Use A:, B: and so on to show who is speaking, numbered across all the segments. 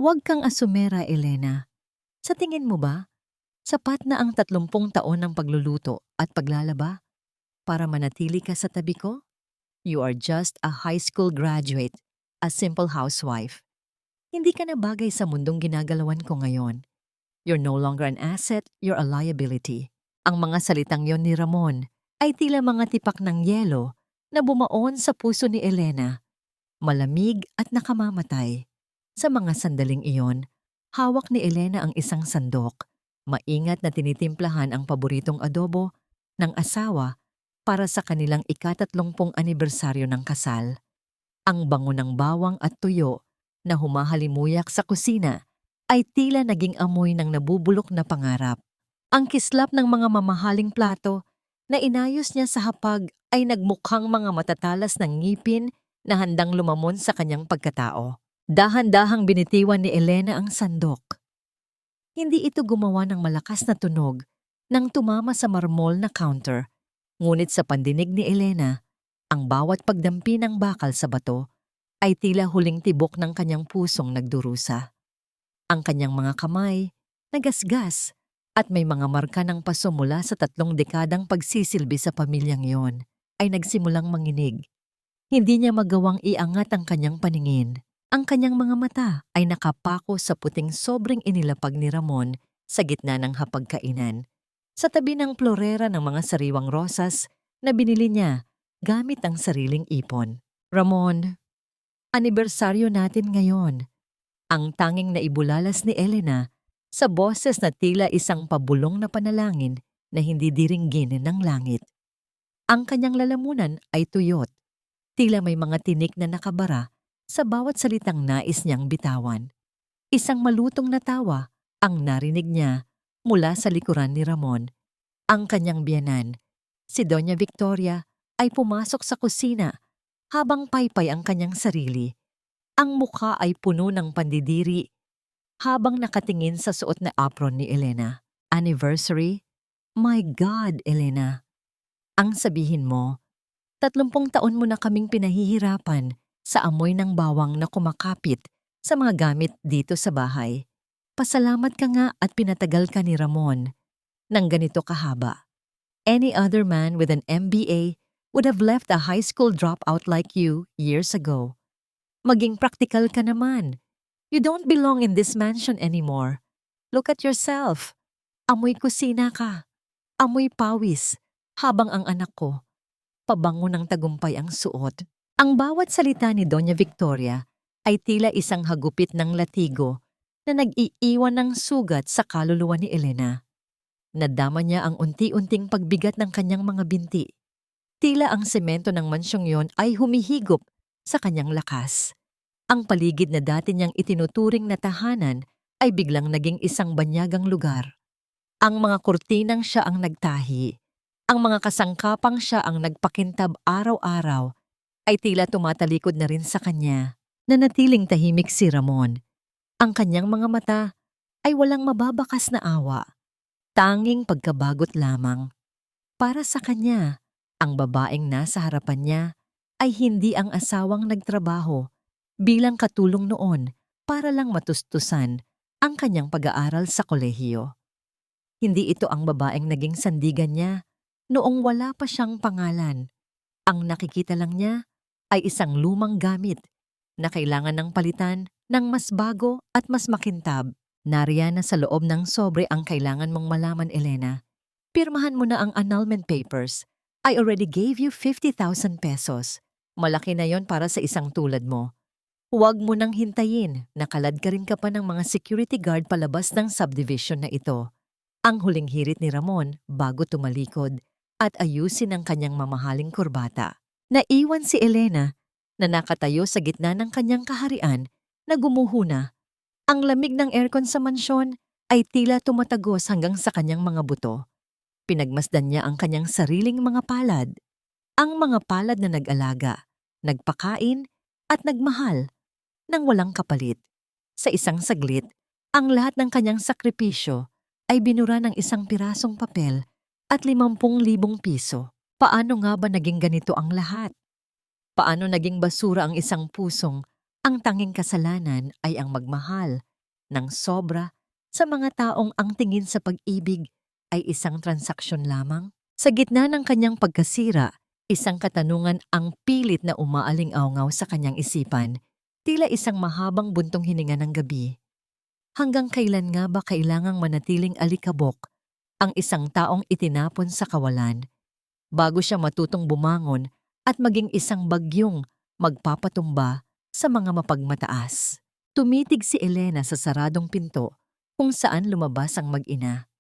A: Huwag kang asumera, Elena. Sa tingin mo ba, sapat na ang 30 taon ng pagluluto at paglalaba para manatili ka sa tabi ko? You are just a high school graduate, a simple housewife. Hindi ka na bagay sa mundong ginagalawan ko ngayon. You're no longer an asset, you're a liability. Ang mga salitang yon ni Ramon ay tila mga tipak ng yelo na bumaon sa puso ni Elena, malamig at nakamamatay. Sa mga sandaling iyon, hawak ni Elena ang isang sandok, maingat na tinitimplahan ang paboritong adobo ng asawa para sa kanilang ika-30 anibersaryo ng kasal. Ang bango ng bawang at tuyo na humahalimuyak sa kusina ay tila naging amoy ng nabubulok na pangarap. Ang kislap ng mga mamahaling plato na inayos niya sa hapag ay nagmukhang mga matatalas ng ngipin na handang lumamon sa kanyang pagkatao. Dahan-dahang binitiwan ni Elena ang sandok. Hindi ito gumawa ng malakas na tunog nang tumama sa marmol na counter. Ngunit sa pandinig ni Elena, ang bawat pagdampi ng bakal sa bato ay tila huling tibok ng kanyang pusong nagdurusa. Ang kanyang mga kamay, nagasgas, at may mga marka ng paso mula sa 3 dekadang pagsisilbi sa pamilyang yon, ay nagsimulang manginig. Hindi niya magawang iangat ang kanyang paningin. Ang kanyang mga mata ay nakapako sa puting sobrang inilapag ni Ramon sa gitna ng hapagkainan, sa tabi ng plorera ng mga sariwang rosas na binili niya gamit ang sariling ipon. Ramon, anibersaryo natin ngayon. Ang tanging naibulalas ni Elena sa boses na tila isang pabulong na panalangin na hindi diringgin ng langit. Ang kanyang lalamunan ay tuyot, tila may mga tinik na nakabara sa bawat salitang nais niyang bitawan. Isang malutong na tawa ang narinig niya mula sa likuran ni Ramon. Ang kanyang biyenan, si Doña Victoria, ay pumasok sa kusina habang paypay ang kanyang sarili. Ang mukha ay puno ng pandidiri habang nakatingin sa suot na apron ni Elena. Anniversary? My God, Elena. Ang sabihin mo, 30 taon mo na kaming pinahihirapan sa amoy ng bawang na kumakapit sa mga gamit dito sa bahay. Pasalamat ka nga at pinatagal ka ni Ramon ng ganito kahaba. Any other man with an MBA would have left a high school dropout like you years ago. Maging praktikal ka naman. You don't belong in this mansion anymore. Look at yourself. Amoy kusina ka. Amoy pawis. Habang ang anak ko, pabango ng tagumpay ang suot. Ang bawat salita ni Doña Victoria ay tila isang hagupit ng latigo na nag-iiwan ng sugat sa kaluluwa ni Elena. Nadama niya ang unti-unting pagbigat ng kanyang mga binti. Tila ang semento ng mansyong yon ay humihigop sa kanyang lakas. Ang paligid na dati niyang itinuturing na tahanan ay biglang naging isang banyagang lugar. Ang mga kurtinang siya ang nagtahi, ang mga kasangkapang siya ang nagpakintab araw-araw, ay tila tumatalikod na rin sa kanya. Nanatiling tahimik si Ramon. Ang kanyang mga mata ay walang mababakas na awa. Tanging pagkabagot lamang. Para sa kanya, ang babaeng nasa harapan niya ay hindi ang asawang nagtrabaho bilang katulong noon para lang matustusan ang kanyang pag-aaral sa kolehiyo. Hindi ito ang babaeng naging sandigan niya noong wala pa siyang pangalan. Ang nakikita lang niya ay isang lumang gamit na kailangan ng palitan ng mas bago at mas makintab. Nariyan na sa loob ng sobre ang kailangan mong malaman, Elena. Pirmahan mo na ang annulment papers. I already gave you 50,000 pesos. Malaki na yon para sa isang tulad mo. Huwag mo nang hintayin, nakalad ka rin ka pa ng mga security guard palabas ng subdivision na ito. Ang huling hirit ni Ramon bago tumalikod at ayusin ang kanyang mamahaling kurbata. Naiwan si Elena na nakatayo sa gitna ng kanyang kaharian na gumuhuna. Ang lamig ng aircon sa mansyon ay tila tumatagos hanggang sa kanyang mga buto. Pinagmasdan niya ang kanyang sariling mga palad. Ang mga palad na nag-alaga, nagpakain at nagmahal nang walang kapalit. Sa isang saglit, ang lahat ng kanyang sakripisyo ay binura ng isang pirasong papel at 50,000 piso. Paano nga ba naging ganito ang lahat? Paano naging basura ang isang pusong ang tanging kasalanan ay ang magmahal ng sobra sa mga taong ang tingin sa pag-ibig ay isang transaksyon lamang? Sa gitna ng kanyang pagkasira, isang katanungan ang pilit na umaaling-awngaw sa kanyang isipan, tila isang mahabang buntong hininga ng gabi. Hanggang kailan nga ba kailangang manatiling alikabok ang isang taong itinapon sa kawalan bago siya matutong bumangon at maging isang bagyong magpapatumba sa mga mapagmataas? Tumitig si Elena sa saradong pinto kung saan lumabas ang mag-ina.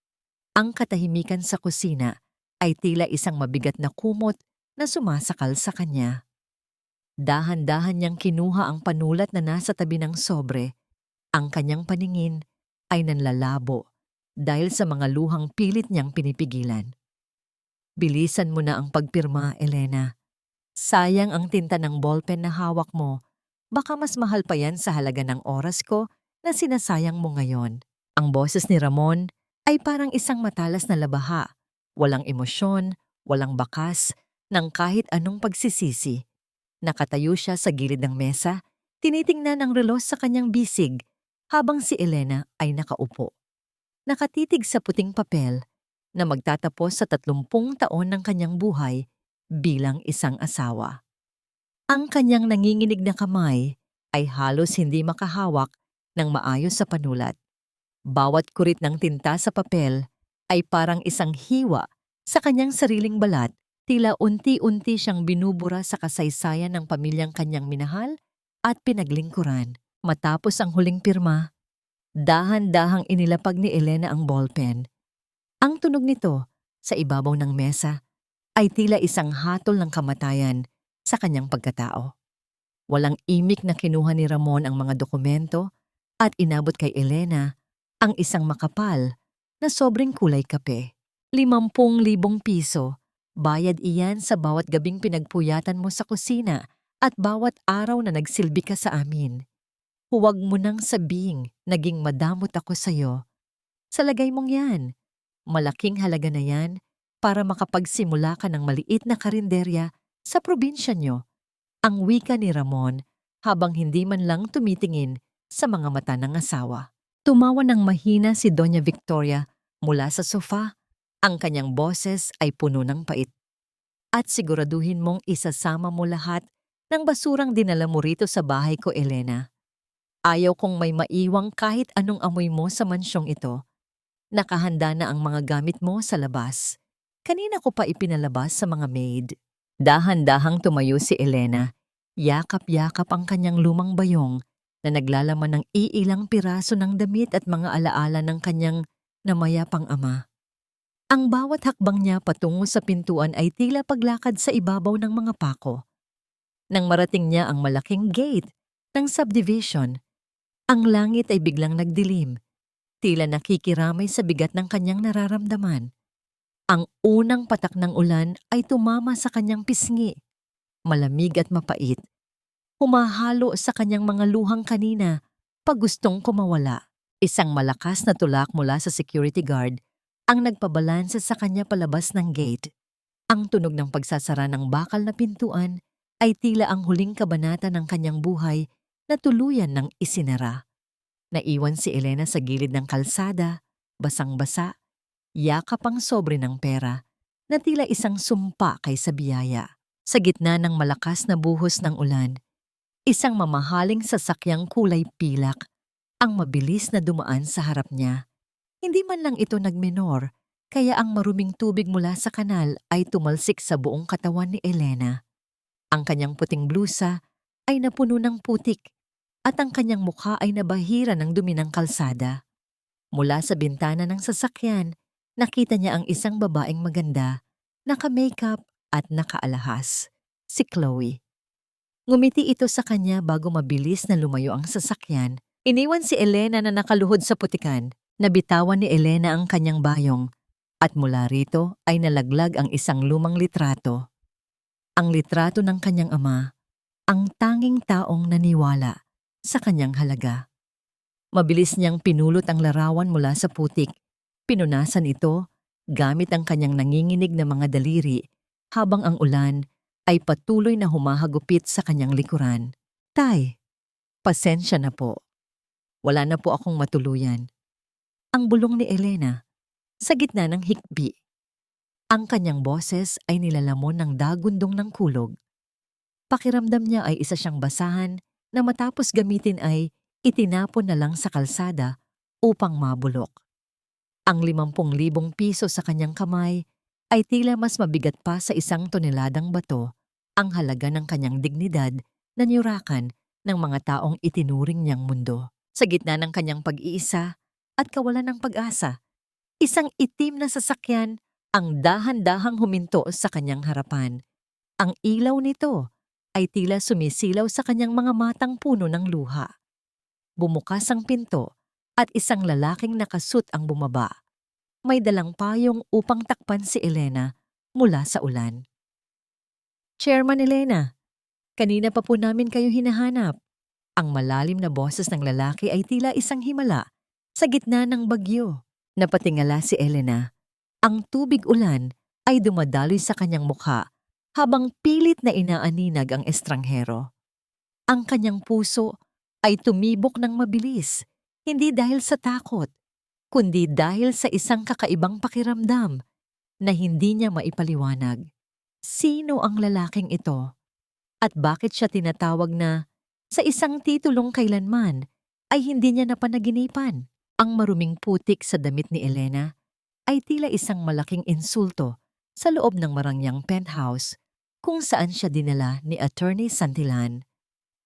A: Ang katahimikan sa kusina ay tila isang mabigat na kumot na sumasakal sa kanya. Dahan-dahan niyang kinuha ang panulat na nasa tabi ng sobre. Ang kanyang paningin ay nanlalabo dahil sa mga luhang pilit niyang pinipigilan. Bilisan mo na ang pagpirma, Elena. Sayang ang tinta ng ballpen na hawak mo. Baka mas mahal pa yan sa halaga ng oras ko na sinasayang mo ngayon. Ang boses ni Ramon ay parang isang matalas na labaha. Walang emosyon, walang bakas, ng kahit anong pagsisisi. Nakatayo siya sa gilid ng mesa, tinitingnan ang relos sa kanyang bisig, habang si Elena ay nakaupo. Nakatitig sa puting papel na magtatapos sa 30 taon ng kanyang buhay bilang isang asawa. Ang kanyang nanginginig na kamay ay halos hindi makahawak ng maayos sa panulat. Bawat kurit ng tinta sa papel ay parang isang hiwa sa kanyang sariling balat, tila unti-unti siyang binubura sa kasaysayan ng pamilyang kanyang minahal at pinaglingkuran. Matapos ang huling pirma, dahan-dahang inilapag ni Elena ang ballpen. Ang tunog nito sa ibabaw ng mesa ay tila isang hatol ng kamatayan sa kanyang pagkatao. Walang imik na kinuha ni Ramon ang mga dokumento at inabot kay Elena ang isang makapal na sobrang kulay kape. 50,000 piso. Bayad iyan sa bawat gabing pinagpuyatan mo sa kusina at bawat araw na nagsilbi ka sa amin. Huwag mo nang sabing naging madamot ako sa'yo. Sa lagay mong yan, malaking halaga na yan para makapagsimula ka ng maliit na karinderya sa probinsya nyo. Ang wika ni Ramon habang hindi man lang tumitingin sa mga mata ng asawa. Tumawa ng mahina si Doña Victoria mula sa sofa. Ang kanyang boses ay puno ng pait. At siguraduhin mong isasama mo lahat ng basurang dinala mo rito sa bahay ko, Elena. Ayaw kong may maiwang kahit anong amoy mo sa mansyong ito. Nakahanda na ang mga gamit mo sa labas. Kanina ko pa ipinalabas sa mga maid. Dahan-dahang tumayo si Elena. Yakap-yakap ang kanyang lumang bayong na naglalaman ng iilang piraso ng damit at mga alaala ng kanyang namayapang ama. Ang bawat hakbang niya patungo sa pintuan ay tila paglakad sa ibabaw ng mga pako. Nang marating niya ang malaking gate ng subdivision, ang langit ay biglang nagdilim, tila nakikiramay sa bigat ng kanyang nararamdaman. Ang unang patak ng ulan ay tumama sa kanyang pisngi, malamig at mapait. Humahalo sa kanyang mga luhang kanina pag gustong kumawala. Isang malakas na tulak mula sa security guard ang nagpabalanse sa kanya palabas ng gate. Ang tunog ng pagsasara ng bakal na pintuan ay tila ang huling kabanata ng kanyang buhay na tuluyan ng isinara. Naiwan si Elena sa gilid ng kalsada, basang-basa, yakap ang sobre ng pera, na tila isang sumpa kaysa biyaya. Sa gitna ng malakas na buhos ng ulan, isang mamahaling sasakyang kulay pilak ang mabilis na dumaan sa harap niya. Hindi man lang ito nagmenor, kaya ang maruming tubig mula sa kanal ay tumalsik sa buong katawan ni Elena. Ang kanyang puting blusa ay napuno ng putik at ang kanyang mukha ay nabahira ng dumi ng kalsada. Mula sa bintana ng sasakyan, nakita niya ang isang babaeng maganda, naka-makeup at nakaalahas, si Chloe. Ngumiti ito sa kanya bago mabilis na lumayo ang sasakyan. Iniwan si Elena na nakaluhod sa putikan. Nabitawan ni Elena ang kanyang bayong at mula rito ay nalaglag ang isang lumang litrato. Ang litrato ng kanyang ama, ang tanging taong naniwala sa kanyang halaga. Mabilis niyang pinulot ang larawan mula sa putik. Pinunasan ito gamit ang kanyang nanginginig na mga daliri habang ang ulan ay patuloy na humahagupit sa kanyang likuran. Tay, pasensya na po. Wala na po akong matuluyan. Ang bulong ni Elena sa gitna ng hikbi. Ang kanyang boses ay nilalamon ng dagundong ng kulog. Pakiramdam niya ay isa siyang basahan na matapos gamitin ay itinapon na lang sa kalsada upang mabulok. Ang 50,000 piso sa kanyang kamay ay tila mas mabigat pa sa 1 toneladang bato ang halaga ng kanyang dignidad na niyurakan ng mga taong itinuring niyang mundo. Sa gitna ng kanyang pag-iisa at kawalan ng pag-asa, isang itim na sasakyan ang dahan-dahang huminto sa kanyang harapan. Ang ilaw nito ay tila sumisilaw sa kanyang mga matang puno ng luha. Bumukas ang pinto at isang lalaking nakasut ang bumaba. May dalang payong upang takpan si Elena mula sa ulan. Chairman Elena, kanina pa po namin kayo hinahanap. Ang malalim na boses ng lalaki ay tila isang himala sa gitna ng bagyo. Napatingala si Elena. Ang tubig ulan ay dumadaloy sa kanyang mukha habang pilit na inaaninag ang estranghero. Ang kanyang puso ay tumibok ng mabilis, hindi dahil sa takot, kundi dahil sa isang kakaibang pakiramdam na hindi niya maipaliwanag. Sino ang lalaking ito? At bakit siya tinatawag na sa isang titulong kailanman ay hindi niya napanaginipan? Ang maruming putik sa damit ni Elena ay tila isang malaking insulto sa loob ng marangyang penthouse kung saan siya dinala ni Attorney Santillan.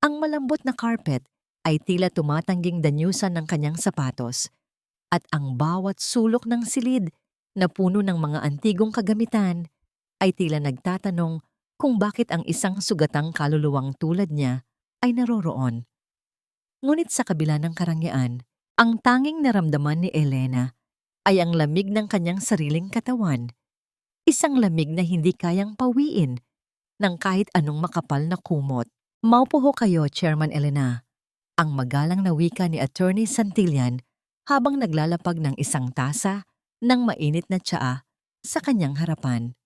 A: Ang malambot na carpet ay tila tumatangging danyusan ng kanyang sapatos at ang bawat sulok ng silid na puno ng mga antigong kagamitan ay tila nagtatanong kung bakit ang isang sugatang kaluluwang tulad niya ay naroroon. Ngunit sa kabila ng karangyaan, ang tanging naramdaman ni Elena ay ang lamig ng kanyang sariling katawan. Isang lamig na hindi kayang pawiin ng kahit anong makapal na kumot. Maupo ho kayo, Chairman Elena. Ang magalang na wika ni Attorney Santillan habang naglalapag ng isang tasa ng mainit na tsaa sa kanyang harapan.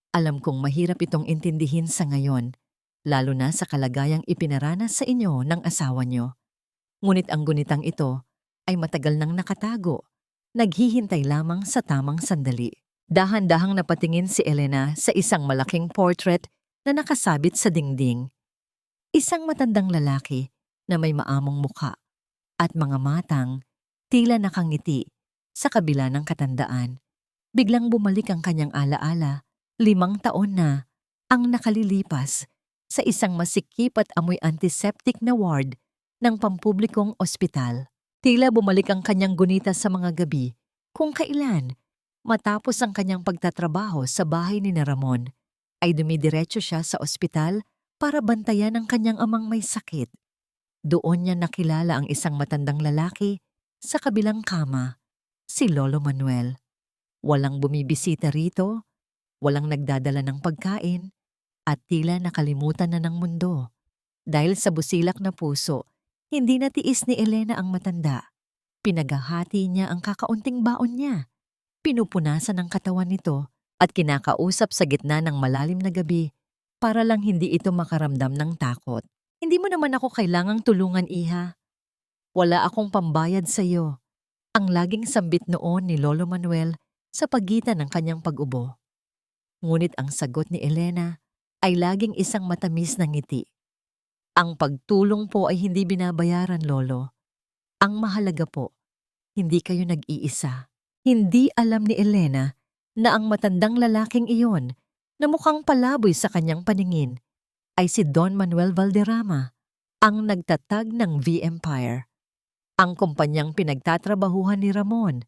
A: Alam kong mahirap itong intindihin sa ngayon, lalo na sa kalagayang ipinaranas sa inyo ng asawa niyo. Ngunit ang gunitang ito ay matagal nang nakatago, naghihintay lamang sa tamang sandali. Dahan-dahang napatingin si Elena sa isang malaking portrait na nakasabit sa dingding. Isang matandang lalaki na may maamong mukha at mga matang tila nakangiti sa kabila ng katandaan. Biglang bumalik ang kanyang alaala, 5 taon na ang nakalilipas sa isang masikip at amoy antiseptic na ward ng pampublikong ospital. Tila bumalik ang kanyang gunita sa mga gabi kung kailan, matapos ang kanyang pagtatrabaho sa bahay ni Ramon, ay dumidiretso siya sa ospital para bantayan ang kanyang amang may sakit. Doon niya nakilala ang isang matandang lalaki sa kabilang kama, si Lolo Manuel. Walang bumibisita rito, walang nagdadala ng pagkain, at tila nakalimutan na ng mundo. Dahil sa busilak na puso, hindi natiis ni Elena ang matanda. Pinaghahati niya ang kakaunting baon niya. Pinupunasan ang katawan nito at kinakausap sa gitna ng malalim na gabi para lang hindi ito makaramdam ng takot. Hindi mo naman ako kailangang tulungan, iha. Wala akong pambayad sa iyo. Ang laging sambit noon ni Lolo Manuel sa pagitan ng kanyang pag-ubo. Ngunit ang sagot ni Elena ay laging isang matamis na ngiti. Ang pagtulong po ay hindi binabayaran, Lolo. Ang mahalaga po, hindi kayo nag-iisa. Hindi alam ni Elena na ang matandang lalaking iyon na mukhang palaboy sa kanyang paningin ay si Don Manuel Valderrama, ang nagtatag ng V-Empire. Ang kumpanyang pinagtatrabahuhan ni Ramon,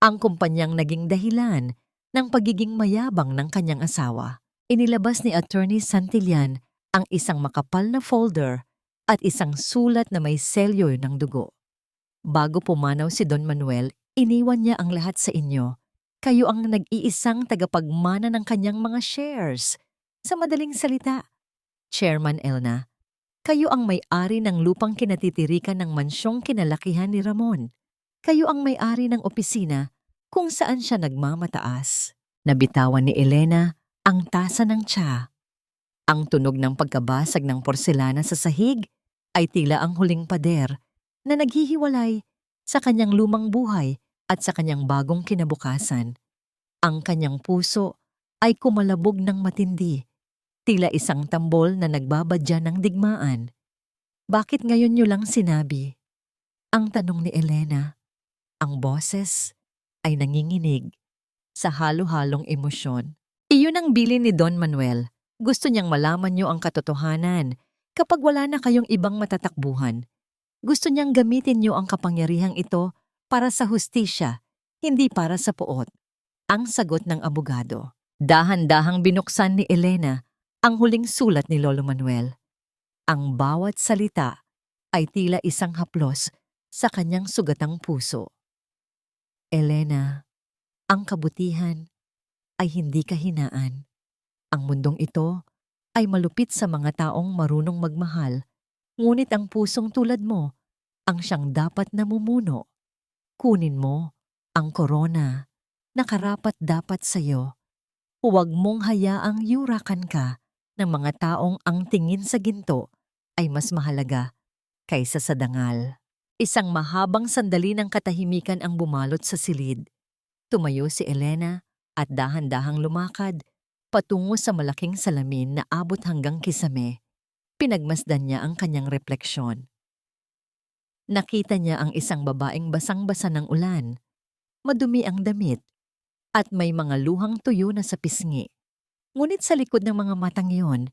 A: ang kumpanyang naging dahilan ng pagiging mayabang ng kanyang asawa. Inilabas ni Attorney Santillan ang isang makapal na folder at isang sulat na may selyo ng dugo. Bago pumanaw si Don Manuel, iniwan niya ang lahat sa inyo. Kayo ang nag-iisang tagapagmana ng kanyang mga shares. Sa madaling salita, Chairman Elna, kayo ang may-ari ng lupang kinatitirikan ng mansyong kinalakihan ni Ramon. Kayo ang may-ari ng opisina kung saan siya nagmamataas. Nabitawan ni Elena ang tasa ng tsa. Ang tunog ng pagkabasag ng porselana sa sahig ay tila ang huling pader na naghihiwalay sa kanyang lumang buhay at sa kanyang bagong kinabukasan. Ang kanyang puso ay kumalabog ng matindi, tila isang tambol na nagbabadya ng digmaan. Bakit ngayon niyo lang sinabi? Ang tanong ni Elena. Ang boses ay nanginginig sa halo-halong emosyon. Iyon ang bilin ni Don Manuel. Gusto niyang malaman niyo ang katotohanan. Kapag wala na kayong ibang matatakbuhan, gusto niyang gamitin niyo ang kapangyarihang ito para sa hustisya, hindi para sa puot. Ang sagot ng abogado. Dahan-dahang binuksan ni Elena ang huling sulat ni Lolo Manuel. Ang bawat salita ay tila isang haplos sa kanyang sugatang puso. Elena, ang kabutihan ay hindi kahinaan. Ang mundong ito ay malupit sa mga taong marunong magmahal, ngunit ang pusong tulad mo ang siyang dapat namumuno. Kunin mo ang korona na karapat-dapat sa'yo. Huwag mong hayaang yurakan ka ng mga taong ang tingin sa ginto ay mas mahalaga kaysa sa dangal. Isang mahabang sandali ng katahimikan ang bumalot sa silid. Tumayo si Elena at dahan-dahang lumakad patungo sa malaking salamin na abot hanggang kisame. Pinagmasdan niya ang kanyang refleksyon. Nakita niya ang isang babaeng basang-basa ng ulan, madumi ang damit, at may mga luhang tuyo na sa pisngi. Ngunit sa likod ng mga matang iyon,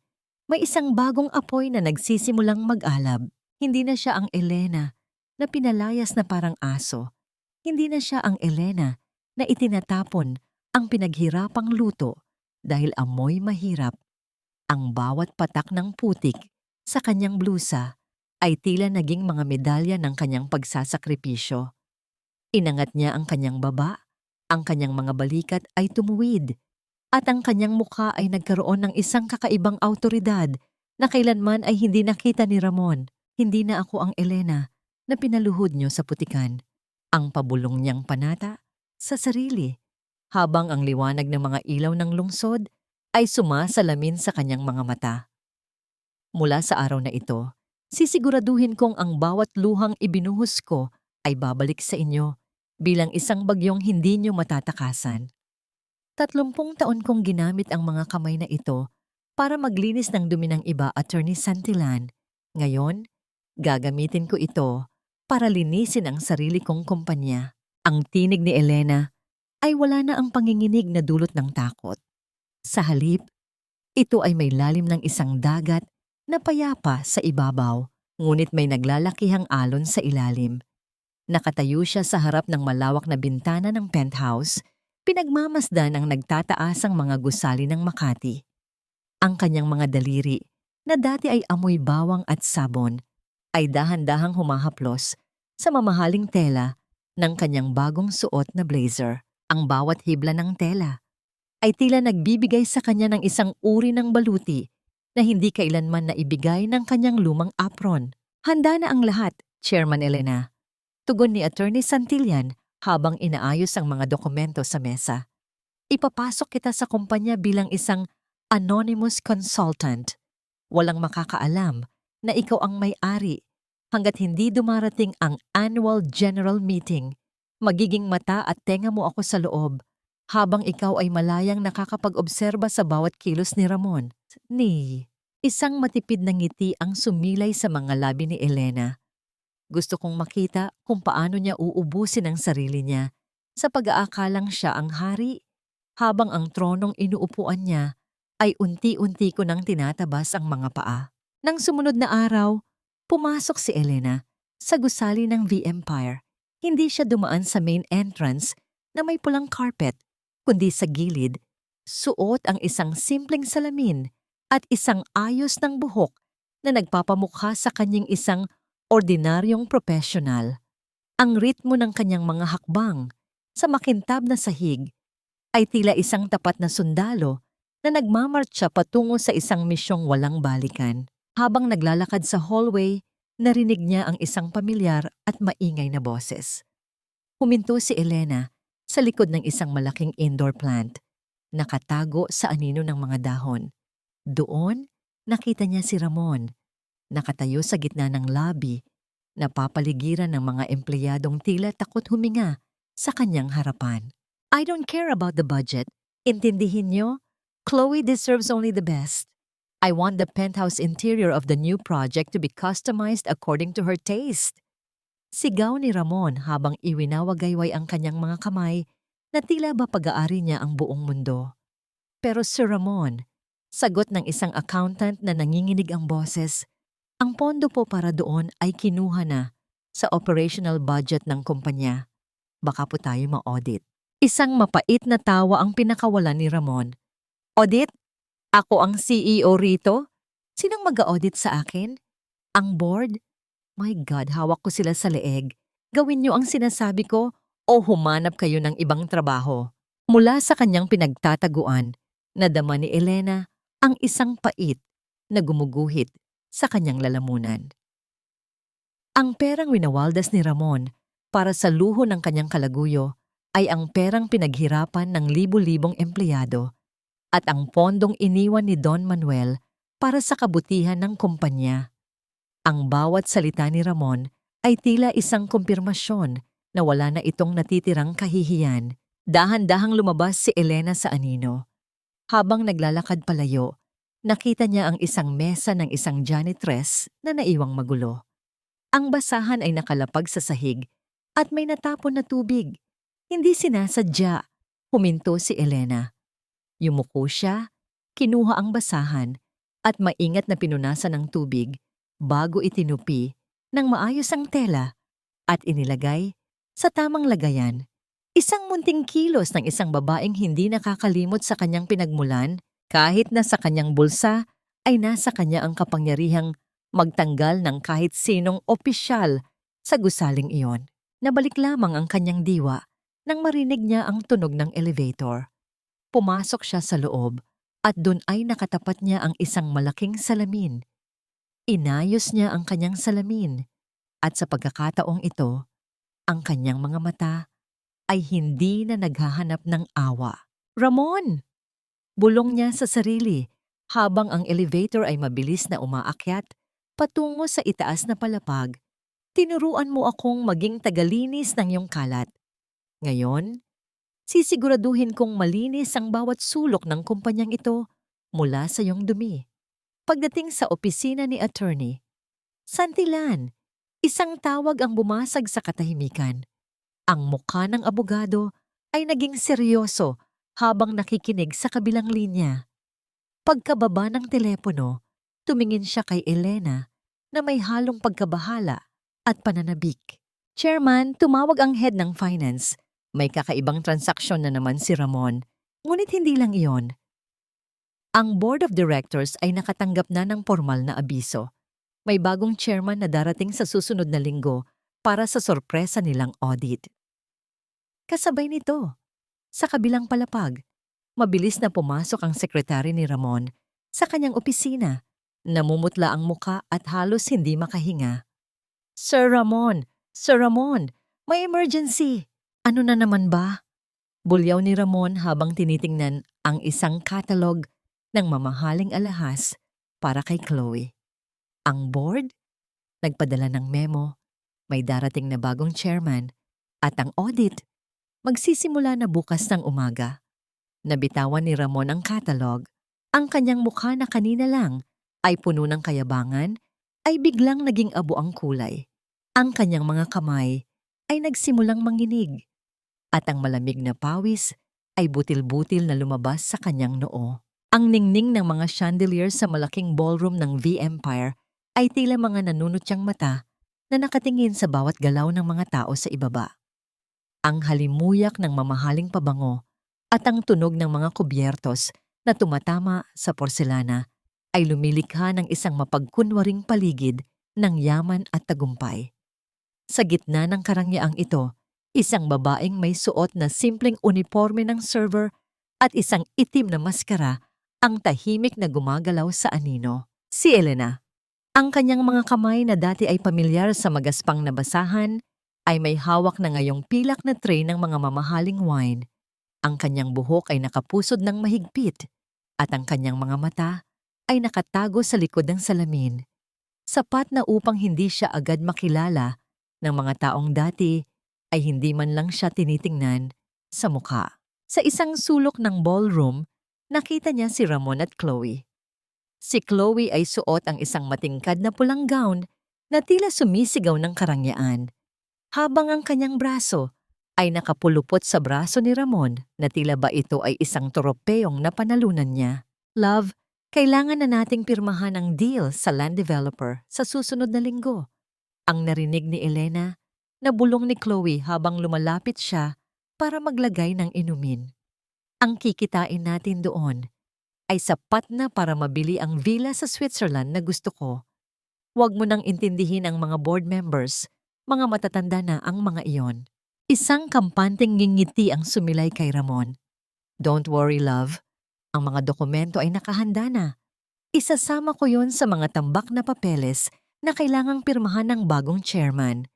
A: may isang bagong apoy na nagsisimulang mag-alab. Hindi na siya ang Elena na pinalayas na parang aso. Hindi na siya ang Elena na itinatapon ang pinaghirapang luto dahil amoy mahirap. Ang bawat patak ng putik sa kanyang blusa ay tila naging mga medalya ng kanyang pagsasakripisyo. Inangat niya ang kanyang baba, ang kanyang mga balikat ay tumuwid, at ang kanyang mukha ay nagkaroon ng isang kakaibang awtoridad na kailanman ay hindi nakita ni Ramon. Hindi na ako ang Elena na pinaluhod niyo sa putikan. Ang pabulong niyang panata sa sarili, habang ang liwanag ng mga ilaw ng lungsod ay sumasalamin sa kanyang mga mata. Mula sa araw na ito, sisiguraduhin kong ang bawat luhang ibinuhos ko ay babalik sa inyo bilang isang bagyong hindi nyo matatakasan. 30 taon kong ginamit ang mga kamay na ito para maglinis ng dumi ng iba, Attorney Santillan. Ngayon, gagamitin ko ito para linisin ang sarili kong kumpanya. Ang tinig ni Elena ay wala na ang panginginig na dulot ng takot. Sa halip, ito ay may lalim ng isang dagat na payapa sa ibabaw, ngunit may naglalakihang alon sa ilalim. Nakatayo siya sa harap ng malawak na bintana ng penthouse, pinagmamasdan ang nagtataasang mga gusali ng Makati. Ang kanyang mga daliri, na dati ay amoy bawang at sabon, ay dahan-dahang humahaplos sa mamahaling tela ng kanyang bagong suot na blazer. Ang bawat hibla ng tela ay tila nagbibigay sa kanya ng isang uri ng baluti na hindi kailanman naibigay ng kanyang lumang apron. Handa na ang lahat, Chairman Elena. Tugon ni Attorney Santillan habang inaayos ang mga dokumento sa mesa. Ipapasok kita sa kumpanya bilang isang anonymous consultant. Walang makakaalam na ikaw ang may-ari hanggat hindi dumarating ang annual general meeting. Magiging mata at tenga mo ako sa loob habang ikaw ay malayang nakakapag-obserba sa bawat kilos ni Ramon. Isang matipid na ngiti ang sumilay sa mga labi ni Elena. Gusto kong makita kung paano niya uubusin ang sarili niya sa pag-aakalang siya ang hari, habang ang tronong inuupuan niya ay unti-unti ko nang tinatabas ang mga paa. Nang sumunod na araw, pumasok si Elena sa gusali ng V Empire. Hindi siya dumaan sa main entrance na may pulang carpet, kundi sa gilid, suot ang isang simpleng salamin at isang ayos ng buhok na nagpapamukha sa kanyang isang ordinaryong profesional. Ang ritmo ng kanyang mga hakbang sa makintab na sahig ay tila isang tapat na sundalo na nagmamartsa patungo sa isang misyong walang balikan. Habang naglalakad sa hallway, narinig niya ang isang pamilyar at maingay na boses. Huminto si Elena sa likod ng isang malaking indoor plant, nakatago sa anino ng mga dahon. Doon, nakita niya si Ramon, nakatayo sa gitna ng lobby, Napapaligiran ng mga empleyadong tila takot huminga sa kanyang harapan. I don't care about the budget. Intindihin niyo? Chloe deserves only the best. I want the penthouse interior of the new project to be customized according to her taste. Sigaw ni Ramon habang iwinawagayway ang kanyang mga kamay na tila ba pag-aari niya ang buong mundo. Pero Sir Ramon, sagot ng isang accountant na nanginginig ang boses, ang pondo po para doon ay kinuha na sa operational budget ng kumpanya. Baka po tayo ma-audit. Isang mapait na tawa ang pinakawalan ni Ramon. Audit? Ako ang CEO rito? Sinong mag-audit sa akin? Ang board? My God, hawak ko sila sa leeg. Gawin niyo ang sinasabi ko o humanap kayo ng ibang trabaho. Mula sa kanyang pinagtataguan, nadama ni Elena ang isang pait na gumuguhit sa kanyang lalamunan. Ang perang winawaldas ni Ramon para sa luho ng kanyang kalaguyo ay ang perang pinaghirapan ng libu-libong empleyado at ang pondong iniwan ni Don Manuel para sa kabutihan ng kumpanya. Ang bawat salita ni Ramon ay tila isang kumpirmasyon na wala na itong natitirang kahihiyan. Dahan-dahang lumabas si Elena sa anino. Habang naglalakad palayo, nakita niya ang isang mesa ng isang janitress na naiwang magulo. Ang basahan ay nakalapag sa sahig at may natapon na tubig. Hindi sinasadya. Huminto si Elena. Yumuko siya, kinuha ang basahan at maingat na pinunasan ng tubig bago itinupi ng maayos ang tela at inilagay sa tamang lagayan. Isang munting kilos ng isang babaeng hindi nakakalimot sa kanyang pinagmulan kahit na sa kanyang bulsa ay nasa kanya ang kapangyarihang magtanggal ng kahit sinong opisyal sa gusaling iyon. Nabalik lamang ang kanyang diwa nang marinig niya ang tunog ng elevator. Pumasok siya sa loob at doon ay nakatapat niya ang isang malaking salamin. Inayos niya ang kanyang salamin at sa pagkakataong ito, ang kanyang mga mata ay hindi na naghahanap ng awa. Ramon! Bulong niya sa sarili habang ang elevator ay mabilis na umaakyat patungo sa itaas na palapag. Tinuruan mo akong maging tagalinis ng iyong kalat. Ngayon, sisiguraduhin kong malinis ang bawat sulok ng kumpanyang ito mula sa iyong dumi. Pagdating sa opisina ni attorney, santilan, isang tawag ang bumasag sa katahimikan. Ang mukha ng abogado ay naging seryoso habang nakikinig sa kabilang linya. Pagkababa ng telepono, tumingin siya kay Elena na may halong pagkabahala at pananabik. Chairman, tumawag ang head ng finance. May kakaibang transaksyon na naman si Ramon. Ngunit hindi lang iyon. Ang board of directors ay nakatanggap na ng formal na abiso. May bagong chairman na darating sa susunod na linggo para sa sorpresa nilang audit. Kasabay nito, sa kabilang palapag, mabilis na pumasok ang sekretary ni Ramon sa kanyang opisina. Namumutla ang muka at halos hindi makahinga. Sir Ramon! Sir Ramon! May emergency! Ano na naman ba? Bulyaw ni Ramon habang tinitingnan ang isang catalog ng mamahaling alahas para kay Chloe. Ang board? Nagpadala ng memo. May darating na bagong chairman at ang audit magsisimula na bukas ng umaga. Nabitawan ni Ramon ang catalog. Ang kanyang mukha na kanina lang ay puno ng kayabangan ay biglang naging abo ang kulay. Ang kanyang mga kamay ay nagsimulang manginig at ang malamig na pawis ay butil-butil na lumabas sa kanyang noo. Ang ningning ng mga chandelier sa malaking ballroom ng V Empire ay tila mga nanunutyang mata na nakatingin sa bawat galaw ng mga tao sa ibaba. Ang halimuyak ng mamahaling pabango at ang tunog ng mga kubyertos na tumatama sa porselana ay lumilikha ng isang mapagkunwaring paligid ng yaman at tagumpay. Sa gitna ng karangyaang ito, isang babaeng may suot na simpleng uniforme ng server at isang itim na maskara ang tahimik na gumagalaw sa anino. Si Elena. Ang kanyang mga kamay na dati ay pamilyar sa magaspang na basahan ay may hawak na ngayong pilak na tray ng mga mamahaling wine. Ang kanyang buhok ay nakapusod ng mahigpit at ang kanyang mga mata ay nakatago sa likod ng salamin. Sapat na upang hindi siya agad makilala ng mga taong dati ay hindi man lang siya tinitingnan sa mukha. Sa isang sulok ng ballroom, nakita niya si Ramon at Chloe. Si Chloe ay suot ang isang matingkad na pulang gown na tila sumisigaw ng karangyaan, habang ang kanyang braso ay nakapulupot sa braso ni Ramon na tila ba ito ay isang toropeyong napanalunan niya. Love, kailangan na nating pirmahan ang deal sa land developer sa susunod na linggo. Ang narinig ni Elena na bulong ni Chloe habang lumalapit siya para maglagay ng inumin. Ang kikitain natin doon ay sapat na para mabili ang villa sa Switzerland na gusto ko. Huwag mo nang intindihin ang mga board members, mga matatanda na ang mga iyon. Isang kampanteng ngingiti ang sumilay kay Ramon. Don't worry, love. Ang mga dokumento ay nakahanda na. Isasama ko yon sa mga tambak na papeles na kailangang pirmahan ng bagong chairman.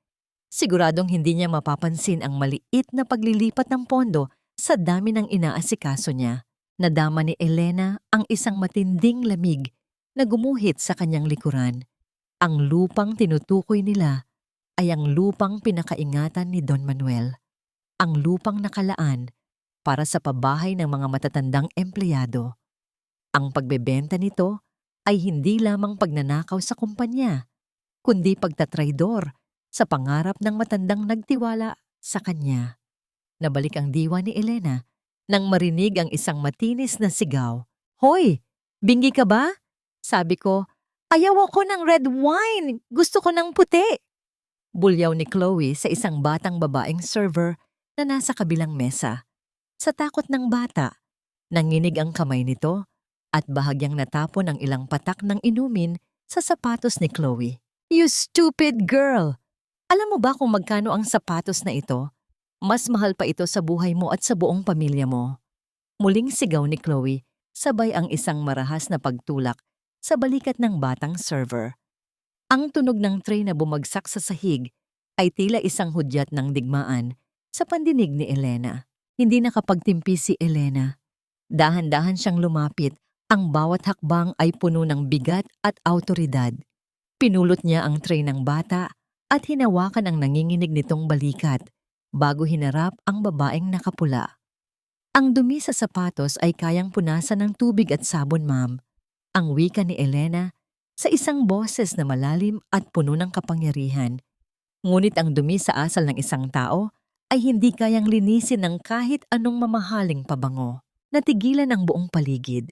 A: Siguradong hindi niya mapapansin ang maliit na paglilipat ng pondo sa dami ng inaasikaso niya. Nadama ni Elena ang isang matinding lamig na gumuhit sa kanyang likuran. Ang lupang tinutukoy nila ay ang lupang pinakaingatan ni Don Manuel. Ang lupang nakalaan para sa pabahay ng mga matatandang empleyado. Ang pagbebenta nito ay hindi lamang pagnanakaw sa kumpanya, kundi pagtatraidor sa pangarap ng matandang nagtiwala sa kanya. Nabalik ang diwa ni Elena nang marinig ang isang matinis na sigaw. Hoy! Bingi ka ba? Sabi ko, ayaw ako ng red wine! Gusto ko ng puti! Bulyaw ni Chloe sa isang batang babaeng server na nasa kabilang mesa. Sa takot ng bata, nanginig ang kamay nito at bahagyang natapon ang ilang patak ng inumin sa sapatos ni Chloe. You stupid girl! Alam mo ba kung magkano ang sapatos na ito? Mas mahal pa ito sa buhay mo at sa buong pamilya mo. Muling sigaw ni Chloe, sabay ang isang marahas na pagtulak sa balikat ng batang server. Ang tunog ng tray na bumagsak sa sahig ay tila isang hudyat ng digmaan sa pandinig ni Elena. Hindi nakapagtimpi si Elena. Dahan-dahan siyang lumapit, ang bawat hakbang ay puno ng bigat at awtoridad. Pinulot niya ang tray ng bata at hinawakan ang nanginginig nitong balikat bago hinarap ang babaeng nakapula. Ang dumi sa sapatos ay kayang punasan ng tubig at sabon, ma'am. Ang wika ni Elena sa isang boses na malalim at puno ng kapangyarihan. Ngunit ang dumi sa asal ng isang tao ay hindi kayang linisin ng kahit anong mamahaling pabango. Natigilan ang buong paligid.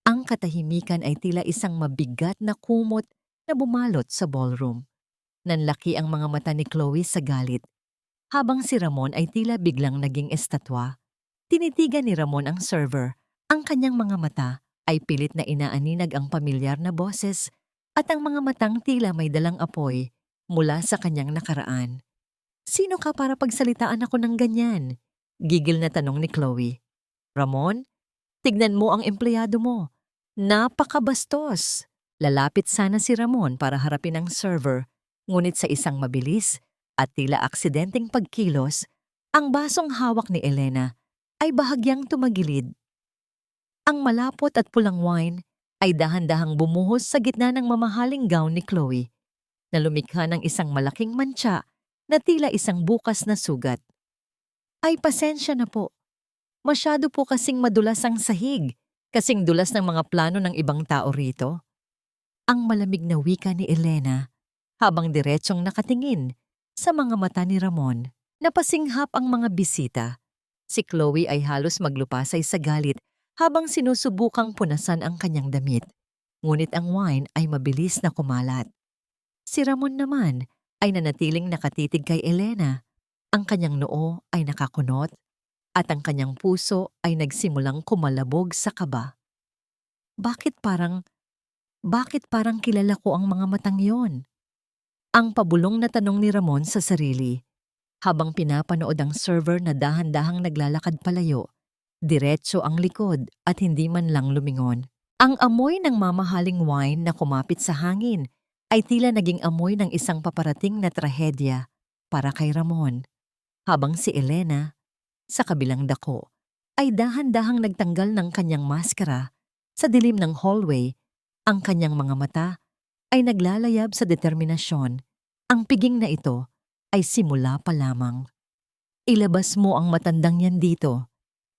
A: Ang katahimikan ay tila isang mabigat na kumot na bumalot sa ballroom. Nanlaki ang mga mata ni Chloe sa galit, habang si Ramon ay tila biglang naging estatwa. Tinitigan ni Ramon ang server. Ang kanyang mga mata ay pilit na inaaninag ang pamilyar na boses at ang mga matang tila may dalang apoy mula sa kanyang nakaraan. Sino ka para pagsalitaan ako ng ganyan? Gigil na tanong ni Chloe. Ramon, tignan mo ang empleyado mo. Napakabastos. Lalapit sana si Ramon para harapin ang server, ngunit sa isang mabilis at tila aksidenteng pagkilos, ang basong hawak ni Elena ay bahagyang tumagilid. Ang malapot at pulang wine ay dahan-dahang bumuhos sa gitna ng mamahaling gown ni Chloe, na lumikha ng isang malaking mantsa na tila isang bukas na sugat. Ay pasensya na po. Masyado po kasing madulas ang sahig, kasing dulas ng mga plano ng ibang tao rito. Ang malamig na wika ni Elena habang diretsong nakatingin sa mga mata ni Ramon. Napasinghap ang mga bisita. Si Chloe ay halos maglupasay sa galit habang sinusubukang punasan ang kanyang damit. Ngunit ang wine ay mabilis na kumalat. Si Ramon naman ay nanatiling nakatitig kay Elena. Ang kanyang noo ay nakakunot at ang kanyang puso ay nagsimulang kumalabog sa kaba. Bakit parang kilala ko ang mga matang yon? Ang pabulong na tanong ni Ramon sa sarili habang pinapanood ang server na dahan-dahang naglalakad palayo. Diretso ang likod at hindi man lang lumingon. Ang amoy ng mamahaling wine na kumapit sa hangin ay tila naging amoy ng isang paparating na trahedya para kay Ramon. Habang si Elena, sa kabilang dako, ay dahan-dahang nagtanggal ng kanyang maskara sa dilim ng hallway, ang kanyang mga mata ay naglalayab sa determinasyon. Ang piging na ito ay simula pa lamang. Ilabas mo ang matandang yan dito.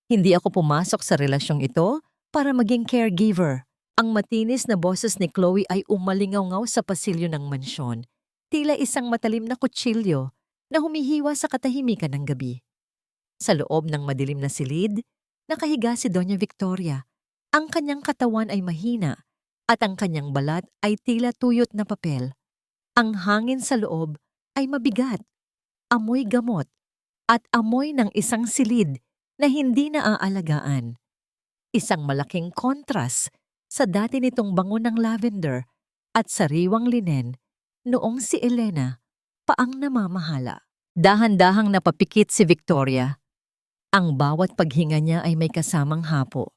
A: Hindi ako pumasok sa relasyong ito para maging caregiver. Ang matinis na boses ni Chloe ay umalingaw-ngaw sa pasilyo ng mansyon. Tila isang matalim na kutsilyo na humihiwa sa katahimikan ng gabi. Sa loob ng madilim na silid, nakahiga si Doña Victoria. Ang kanyang katawan ay mahina at ang kanyang balat ay tila tuyot na papel. Ang hangin sa loob ay mabigat, amoy gamot at amoy ng isang silid na hindi naaalagaan. Isang malaking kontras sa dati nitong bango ng lavender at sariwang linen noong si Elena paang namamahala. Dahan-dahang napapikit si Victoria. Ang bawat paghinga niya ay may kasamang hapo.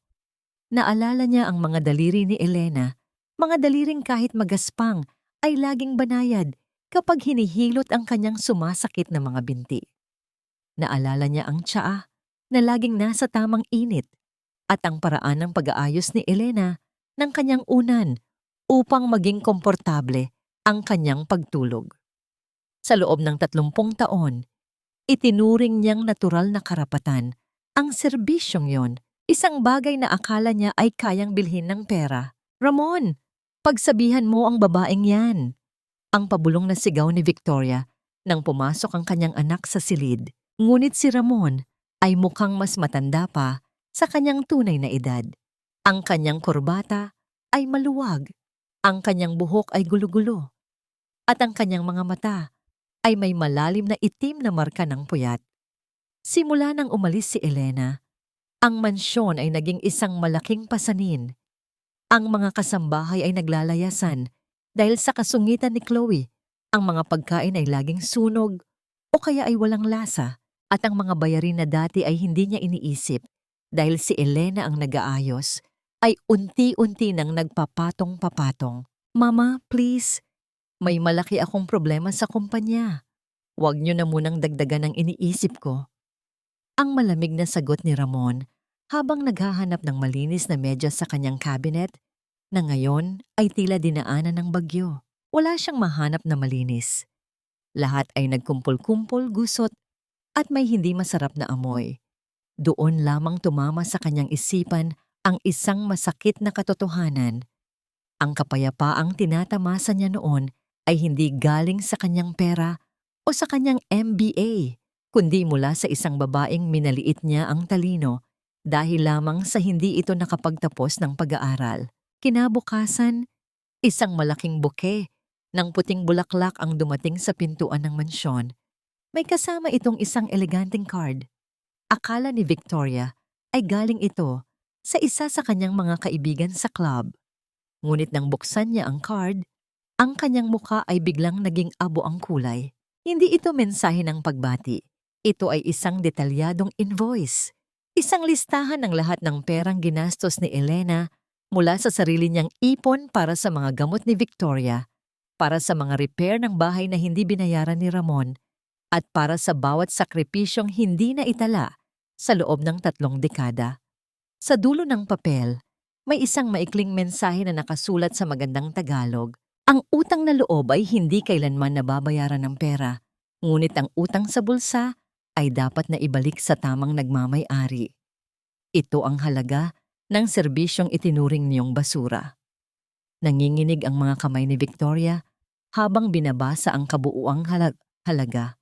A: Naalala niya ang mga daliri ni Elena, mga daliring kahit magaspang ay laging banayad kapag hinihilot ang kanyang sumasakit na mga binti. Naalala niya ang tsaa na laging nasa tamang init at ang paraan ng pag-aayos ni Elena ng kanyang unan upang maging komportable ang kanyang pagtulog. Sa loob ng 30 taon, itinuring niyang natural na karapatan ang serbisyong yon, isang bagay na akala niya ay kayang bilhin ng pera. Ramon, pagsabihan mo ang babaeng yan. Ang pabulong na sigaw ni Victoria nang pumasok ang kanyang anak sa silid. Ngunit si Ramon ay mukhang mas matanda pa sa kanyang tunay na edad. Ang kanyang kurbata ay maluwag, ang kanyang buhok ay gulo-gulo, at ang kanyang mga mata ay may malalim na itim na marka ng puyat. Simula nang umalis si Elena, ang mansyon ay naging isang malaking pasanin. Ang mga kasambahay ay naglalayasan dahil sa kasungitan ni Chloe. Ang mga pagkain ay laging sunog o kaya ay walang lasa at ang mga bayarin na dati ay hindi niya iniisip dahil si Elena ang nag-aayos ay unti-unti nang nagpapatong-papatong. Mama, please, may malaki akong problema sa kumpanya. Huwag niyo na munang dagdagan ang iniisip ko. Ang malamig na sagot ni Ramon habang naghahanap ng malinis na medyas sa kanyang cabinet na ngayon ay tila dinaanan ng bagyo. Wala siyang mahanap na malinis. Lahat ay nagkumpul-kumpul, gusot at may hindi masarap na amoy. Doon lamang tumama sa kanyang isipan ang isang masakit na katotohanan. Ang kapayapaang tinatamasa niya noon ay hindi galing sa kanyang pera o sa kanyang MBA, kundi mula sa isang babaeng minaliit niya ang talino dahil lamang sa hindi ito nakapagtapos ng pag-aaral. Kinabukasan, isang malaking buke ng puting bulaklak ang dumating sa pintuan ng mansyon. May kasama itong isang eleganteng card. Akala ni Victoria ay galing ito sa isa sa kanyang mga kaibigan sa club. Ngunit nang buksan niya ang card, ang kanyang mukha ay biglang naging abo ang kulay. Hindi ito mensahe ng pagbati. Ito ay isang detalyadong invoice. Isang listahan ng lahat ng perang ginastos ni Elena mula sa sarili niyang ipon para sa mga gamot ni Victoria, para sa mga repair ng bahay na hindi binayaran ni Ramon, at para sa bawat sakripisyong hindi na itala sa loob ng 3 dekada. Sa dulo ng papel, may isang maikling mensahe na nakasulat sa magandang Tagalog. Ang utang na loob ay hindi kailanman nababayaran ng pera, ngunit ang utang sa bulsa ay dapat na ibalik sa tamang nagmamay-ari. Ito ang halaga ng serbisyong itinuring niyong basura. Nanginginig ang mga kamay ni Victoria habang binabasa ang kabuuang halaga.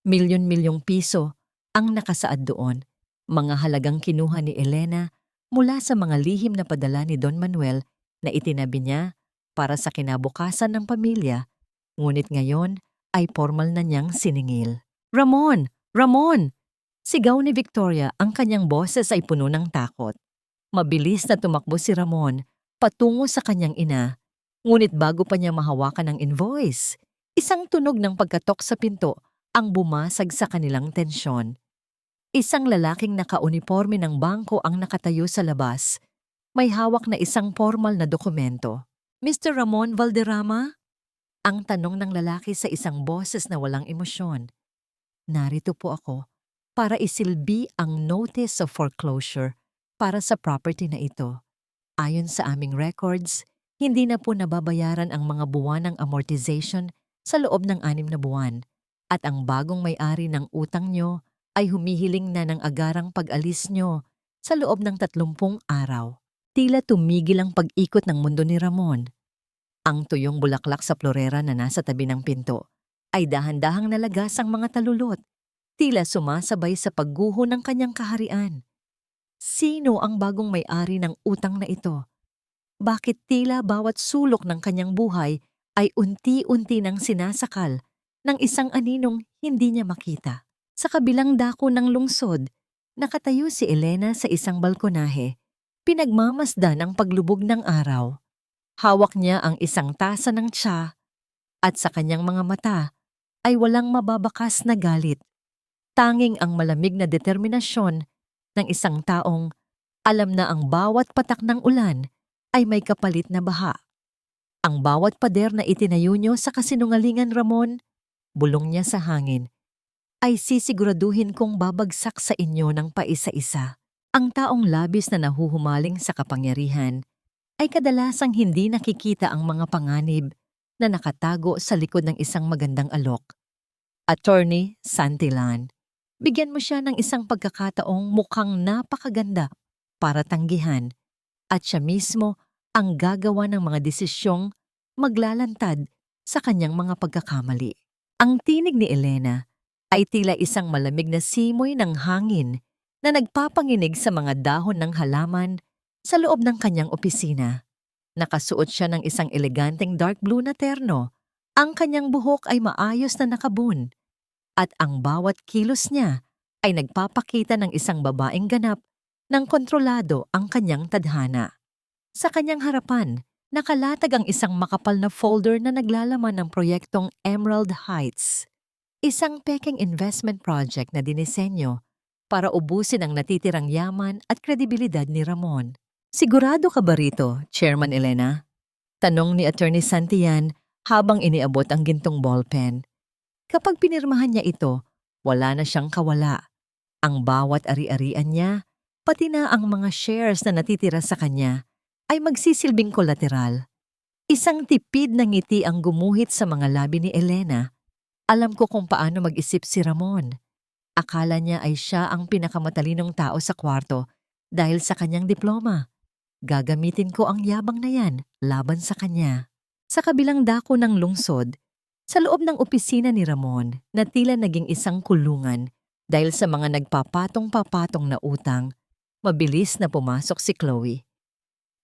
A: Milyon-milyong piso ang nakasaad doon, mga halagang kinuha ni Elena mula sa mga lihim na padala ni Don Manuel na itinabi niya para sa kinabukasan ng pamilya, ngunit ngayon ay formal na niyang siningil. Ramon! Ramon! Sigaw ni Victoria, ang kanyang boses ay puno ng takot. Mabilis na tumakbo si Ramon patungo sa kanyang ina, ngunit bago pa niya mahawakan ang invoice, isang tunog ng pagkatok sa pinto ang bumasag sa kanilang tensyon. Isang lalaking nakauniporme ng bangko ang nakatayo sa labas. May hawak na isang formal na dokumento. Mr. Ramon Valderrama? Ang tanong ng lalaki sa isang boses na walang emosyon. Narito po ako para isilbi ang notice of foreclosure para sa property na ito. Ayon sa aming records, Hindi na po nababayaran ang mga buwan ng amortization sa loob ng 6 na buwan at ang bagong may-ari ng utang nyo ay humihiling na ng agarang pag-alis nyo sa loob ng 30 araw. Tila tumigil ang pag-ikot ng mundo ni Ramon. Ang tuyong bulaklak sa florera na nasa tabi ng pinto ay dahan-dahang nalagas ang mga talulot, tila sumasabay sa pagguho ng kanyang kaharian. Sino ang bagong may-ari ng utang na ito? Bakit tila bawat sulok ng kanyang buhay ay unti-unti nang sinasakal ng isang aninong hindi niya makita? Sa kabilang dako ng lungsod, nakatayo si Elena sa isang balkonahe, pinagmamasdan ang paglubog ng araw. Hawak niya ang isang tasa ng tsa at sa kanyang mga mata ay walang mababakas na galit. Tanging ang malamig na determinasyon ng isang taong alam na ang bawat patak ng ulan ay may kapalit na baha. Ang bawat pader na itinayo nyo sa kasinungalingan, Ramon, bulong niya sa hangin, ay sisiguraduhin kong babagsak sa inyo ng paisa-isa. Ang taong labis na nahuhumaling sa kapangyarihan ay kadalasang hindi nakikita ang mga panganib na nakatago sa likod ng isang magandang alok. Attorney Santillan, bigyan mo siya ng isang pagkakataong mukhang napakaganda para tanggihan at siya mismo ang gagawa ng mga desisyong maglalantad sa kanyang mga pagkakamali. Ang tinig ni Elena ay tila isang malamig na simoy ng hangin na nagpapanginig sa mga dahon ng halaman sa loob ng kanyang opisina. Nakasuot siya ng isang eleganteng dark blue na terno. Ang kanyang buhok ay maayos na nakabun at ang bawat kilos niya ay nagpapakita ng isang babaeng ganap ng kontrolado ang kanyang tadhana. Sa kanyang harapan, nakalatag ang isang makapal na folder na naglalaman ng proyektong Emerald Heights, isang peking investment project na dinisenyo para ubusin ang natitirang yaman at kredibilidad ni Ramon. Sigurado ka ba rito, Chairman Elena? Tanong ni Attorney Santillan habang iniabot ang gintong ballpen. Kapag pinirmahan niya ito, wala na siyang kawala. Ang bawat ari-arian niya, pati na ang mga shares na natitira sa kanya, ay magsisilbing kolateral. Isang tipid na ngiti ang gumuhit sa mga labi ni Elena. Alam ko kung paano mag-isip si Ramon. Akala niya ay siya ang pinakamatalinong tao sa kwarto dahil sa kanyang diploma. Gagamitin ko ang yabang na yan laban sa kanya. Sa kabilang dako ng lungsod, sa loob ng opisina ni Ramon na tila naging isang kulungan dahil sa mga nagpapatong-papatong na utang, mabilis na pumasok si Chloe.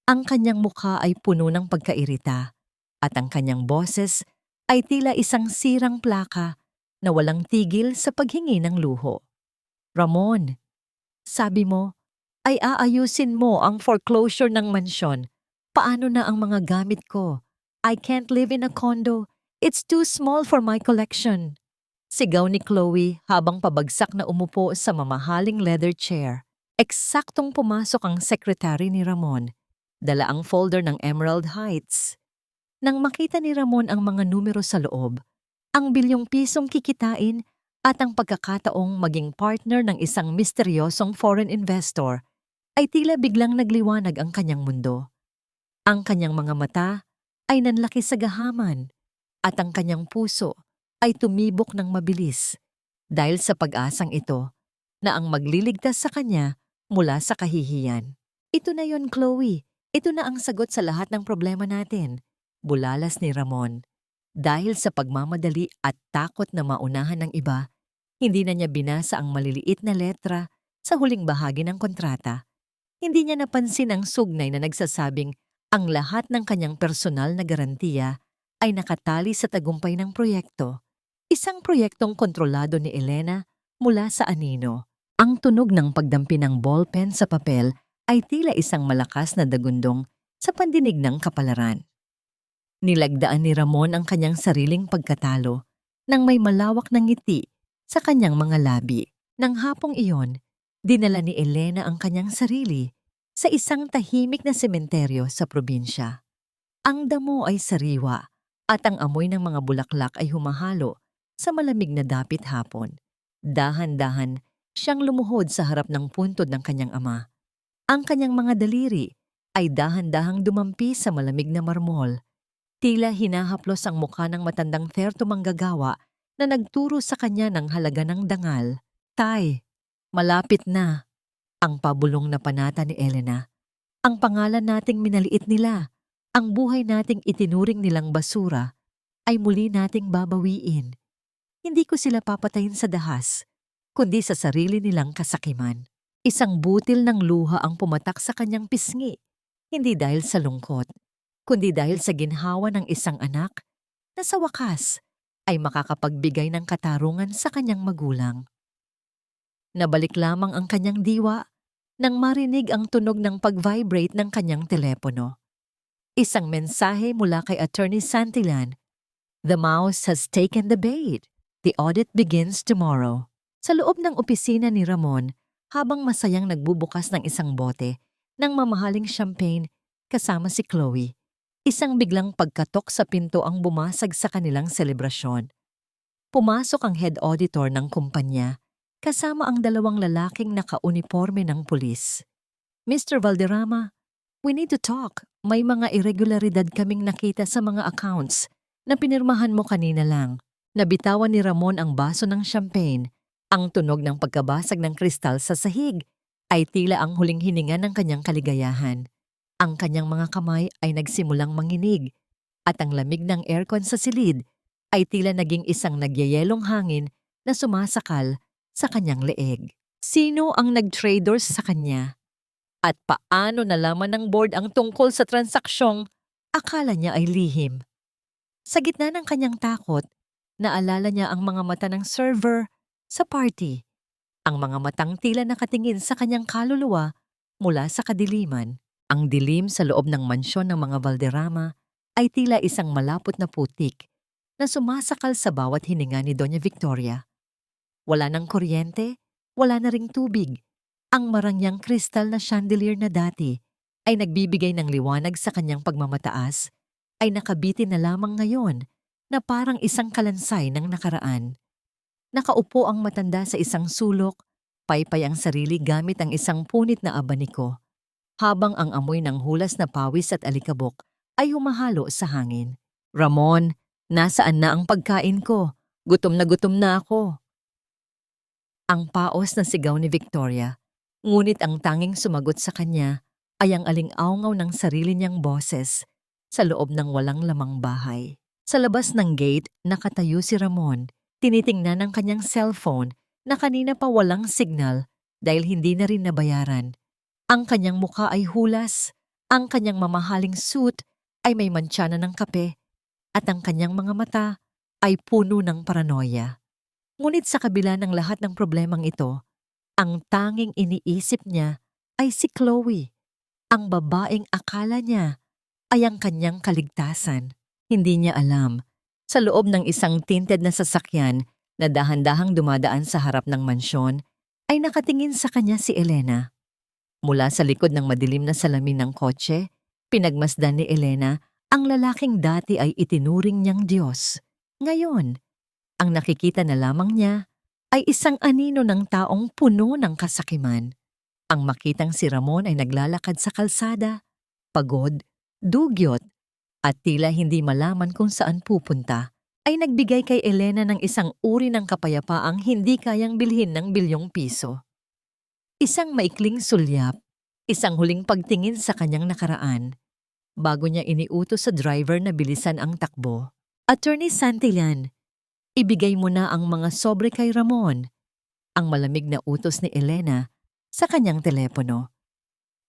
A: Ang kanyang mukha ay puno ng pagkairita at ang kanyang boses ay tila isang sirang plaka na walang tigil sa paghingi ng luho. Ramon, sabi mo, ay aayusin mo ang foreclosure ng mansyon. Paano na ang mga gamit ko? I can't live in a condo. It's too small for my collection. Sigaw ni Chloe habang pabagsak na umupo sa mamahaling leather chair. Eksaktong pumasok ang secretary ni Ramon. Dala ang folder ng Emerald Heights. Nang makita ni Ramon ang mga numero sa loob, ang bilyong pisong kikitain at ang pagkakataong maging partner ng isang misteryosong foreign investor, ay tila biglang nagliwanag ang kanyang mundo. Ang kanyang mga mata ay nanlaki sa gahaman at ang kanyang puso ay tumibok ng mabilis dahil sa pag-asang ito na ang magliligtas sa kanya mula sa kahihiyan. Ito na yon, Chloe. Ito na ang sagot sa lahat ng problema natin. Bulalas ni Ramon. Dahil sa pagmamadali at takot na maunahan ng iba, hindi na niya binasa ang maliliit na letra sa huling bahagi ng kontrata. Hindi niya napansin ang sugnay na nagsasabing ang lahat ng kanyang personal na garantiya ay nakatali sa tagumpay ng proyekto. Isang proyektong kontrolado ni Elena mula sa anino. Ang tunog ng pagdampi ng ballpen sa papel ay tila isang malakas na dagundong sa pandinig ng kapalaran. Nilagdaan ni Ramon ang kanyang sariling pagkatalo nang may malawak na ngiti sa kanyang mga labi. Nang hapong iyon, dinala ni Elena ang kanyang sarili sa isang tahimik na sementeryo sa probinsya. Ang damo ay sariwa at ang amoy ng mga bulaklak ay humahalo sa malamig na dapit hapon. Dahan-dahan siyang lumuhod sa harap ng puntod ng kanyang ama. Ang kanyang mga daliri ay dahan-dahang dumampi sa malamig na marmol. Tila hinahaplos ang mukha ng matandang Terto manggagawa na nagturo sa kanya ng halaga ng dangal. Tay, malapit na. Ang pabulong na panata ni Elena. Ang pangalan nating minaliit nila, ang buhay nating itinuring nilang basura, ay muli nating babawiin. Hindi ko sila papatayin sa dahas, kundi sa sarili nilang kasakiman. Isang butil ng luha ang pumatak sa kanyang pisngi, hindi dahil sa lungkot, kundi dahil sa ginhawa ng isang anak na sa wakas ay makakapagbigay ng katarungan sa kanyang magulang. Nabalik lamang ang kanyang diwa nang marinig ang tunog ng pag-vibrate ng kanyang telepono. Isang mensahe mula kay Attorney Santillan. The mouse has taken the bait. The audit begins tomorrow. Sa loob ng opisina ni Ramon, habang masayang nagbubukas ng isang bote ng mamahaling champagne kasama si Chloe, isang biglang pagkatok sa pinto ang bumasag sa kanilang selebrasyon. Pumasok ang head auditor ng kumpanya kasama ang dalawang lalaking naka-uniforme ng pulis. Mr. Valderrama, we need to talk. May mga irregularidad kaming nakita sa mga accounts na pinirmahan mo kanina lang. Nabitawan ni Ramon ang baso ng champagne. Ang tunog ng pagkabasag ng kristal sa sahig ay tila ang huling hininga ng kanyang kaligayahan. Ang kanyang mga kamay ay nagsimulang manginig at ang lamig ng aircon sa silid ay tila naging isang nagyayelong hangin na sumasakal sa kanyang leeg. Sino ang nag-traders sa kanya? At paano nalaman ng board ang tungkol sa transaksyong akala niya ay lihim? Sa gitna ng kanyang takot, naalala niya ang mga mata ng server sa party. Ang mga matang tila nakatingin sa kanyang kaluluwa mula sa kadiliman. Ang dilim sa loob ng mansyon ng mga Valderrama ay tila isang malapot na putik na sumasakal sa bawat hininga ni Doña Victoria. Wala ng kuryente, wala na ring tubig. Ang marangyang kristal na chandelier na dati ay nagbibigay ng liwanag sa kanyang pagmamataas ay nakabitin na lamang ngayon na parang isang kalansay ng nakaraan. Nakaupo ang matanda sa isang sulok, paypay ang sarili gamit ang isang punit na abaniko, habang ang amoy ng hulas na pawis at alikabok ay humahalo sa hangin. Ramon, nasaan na ang pagkain ko? Gutom na ako. Ang paos na sigaw ni Victoria, ngunit ang tanging sumagot sa kanya ay ang aling-awngaw ng sarili niyang boses sa loob ng walang lamang bahay. Sa labas ng gate, nakatayo si Ramon. Tinitingnan ang kanyang cellphone na kanina pa walang signal dahil hindi na rin nabayaran. Ang kanyang mukha ay hulas, ang kanyang mamahaling suit ay may mantsana ng kape, at ang kanyang mga mata ay puno ng paranoia. Ngunit sa kabila ng lahat ng problemang ito, ang tanging iniisip niya ay si Chloe, ang babaeng akala niya ay ang kanyang kaligtasan. Hindi niya alam, sa loob ng isang tinted na sasakyan na dahan-dahang dumadaan sa harap ng mansyon, ay nakatingin sa kanya si Elena. Mula sa likod ng madilim na salamin ng kotse, pinagmasdan ni Elena ang lalaking dati ay itinuring niyang Diyos. Ngayon, ang nakikita na lamang niya ay isang anino ng taong puno ng kasakiman. Ang makitang si Ramon ay naglalakad sa kalsada, pagod, dugyot, at tila hindi malaman kung saan pupunta, ay nagbigay kay Elena ng isang uri ng kapayapaang hindi kayang bilhin ng bilyong piso. Isang maikling sulyap, isang huling pagtingin sa kanyang nakaraan, bago niya iniutos sa driver na bilisan ang takbo. Attorney Santillan, ibigay mo na ang mga sobre kay Ramon, ang malamig na utos ni Elena sa kanyang telepono.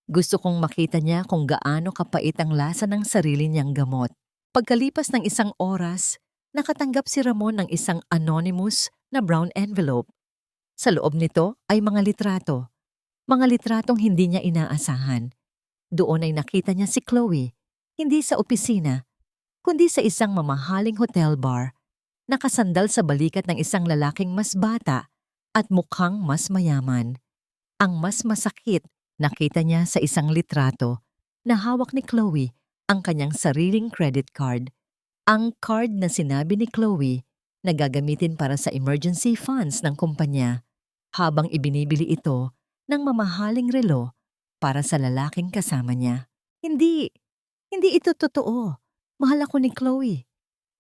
A: Gusto kong makita niya kung gaano kapait ang lasa ng sarili niyang gamot. Pagkalipas ng isang oras, nakatanggap si Ramon ng isang anonymous na brown envelope. Sa loob nito ay mga litrato. Mga litratong hindi niya inaasahan. Doon ay nakita niya si Chloe, hindi sa opisina, kundi sa isang mamahaling hotel bar, nakasandal sa balikat ng isang lalaking mas bata at mukhang mas mayaman. Ang mas masakit, nakita niya sa isang litrato na hawak ni Chloe ang kanyang sariling credit card. Ang card na sinabi ni Chloe na gagamitin para sa emergency funds ng kumpanya habang ibinibili ito ng mamahaling relo para sa lalaking kasama niya. Hindi, hindi ito totoo. Mahal ako ni Chloe.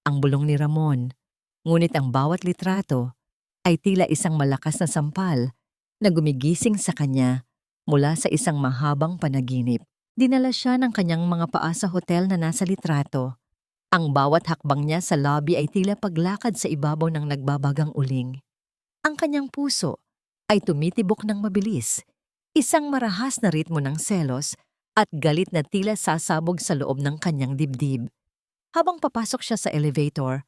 A: Ang bulong ni Ramon. Ngunit ang bawat litrato ay tila isang malakas na sampal na gumigising sa kanya mula sa isang mahabang panaginip. Dinala siya ng kanyang mga paa sa hotel na nasa litrato. Ang bawat hakbang niya sa lobby ay tila paglakad sa ibabaw ng nagbabagang uling. Ang kanyang puso ay tumitibok ng mabilis, isang marahas na ritmo ng selos at galit na tila sasabog sa loob ng kanyang dibdib. Habang papasok siya sa elevator,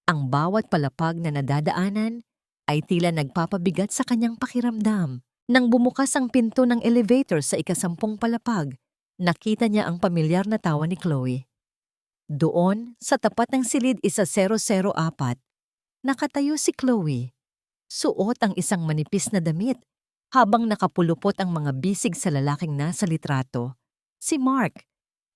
A: ang bawat palapag na nadadaanan ay tila nagpapabigat sa kanyang pakiramdam. Nang bumukas ang pinto ng elevator sa ika-10 palapag, nakita niya ang pamilyar na tawa ni Chloe. Doon, sa tapat ng silid 104, nakatayo si Chloe. Suot ang isang manipis na damit habang nakapulupot ang mga bisig sa lalaking nasa litrato. Si Mark,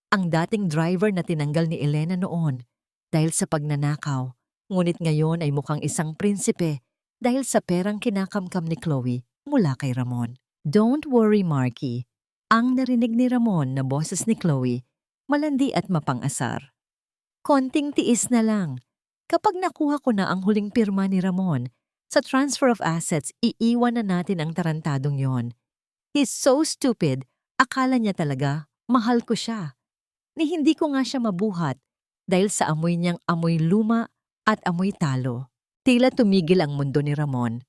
A: ang dating driver na tinanggal ni Elena noon dahil sa pagnanakaw, ngunit ngayon ay mukhang isang prinsipe dahil sa perang kinakamkam ni Chloe mula kay Ramon. "Don't worry, Marky." Ang narinig ni Ramon na boses ni Chloe, malandi at mapang-asar. "Konting tiis na lang. Kapag nakuha ko na ang huling pirma ni Ramon, sa transfer of assets, iiwan na natin ang tarantadong yon. He's so stupid, akala niya talaga, mahal ko siya. Ni hindi ko nga siya mabuhat dahil sa amoy niyang amoy luma at amoy talo." Tila tumigil ang mundo ni Ramon.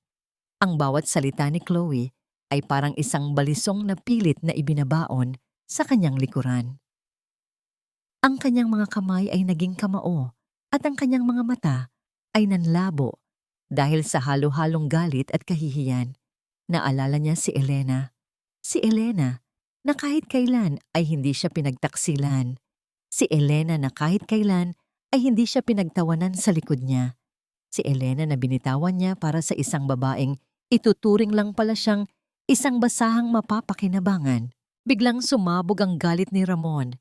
A: Ang bawat salita ni Chloe ay parang isang balisong na pilit na ibinabaon sa kanyang likuran. Ang kanyang mga kamay ay naging kamao at ang kanyang mga mata ay nanlabo dahil sa halo-halong galit at kahihiyan. Naalala niya si Elena. Si Elena na kahit kailan ay hindi siya pinagtaksilan. Si Elena na kahit kailan ay hindi siya pinagtawanan sa likod niya. Si Elena na binitawan niya para sa isang babaeng ituturing lang pala siyang isang basahang mapapakinabangan. Biglang sumabog ang galit ni Ramon.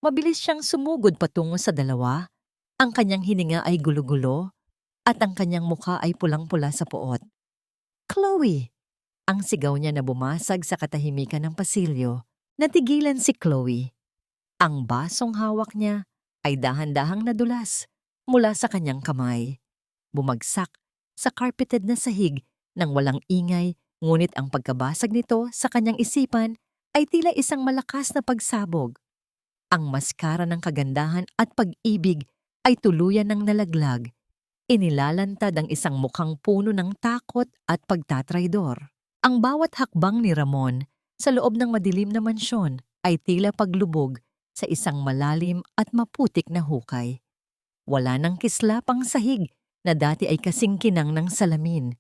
A: Mabilis siyang sumugod patungo sa dalawa. Ang kanyang hininga ay gulo-gulo at ang kanyang mukha ay pulang-pula sa puot. "Chloe!" Ang sigaw niya na bumasag sa katahimikan ng pasilyo. Natigilan si Chloe. Ang basong hawak niya ay dahan-dahang nadulas mula sa kanyang kamay. Bumagsak sa carpeted na sahig nang walang ingay, ngunit ang pagkabasag nito sa kanyang isipan ay tila isang malakas na pagsabog. Ang maskara ng kagandahan at pag-ibig ay tuluyan ng nalaglag. Inilalantad ang isang mukhang puno ng takot at pagtatraidor. Ang bawat hakbang ni Ramon sa loob ng madilim na mansyon ay tila paglubog sa isang malalim at maputik na hukay. Wala nang kislapang sahig na dati ay kasing kinang ng salamin.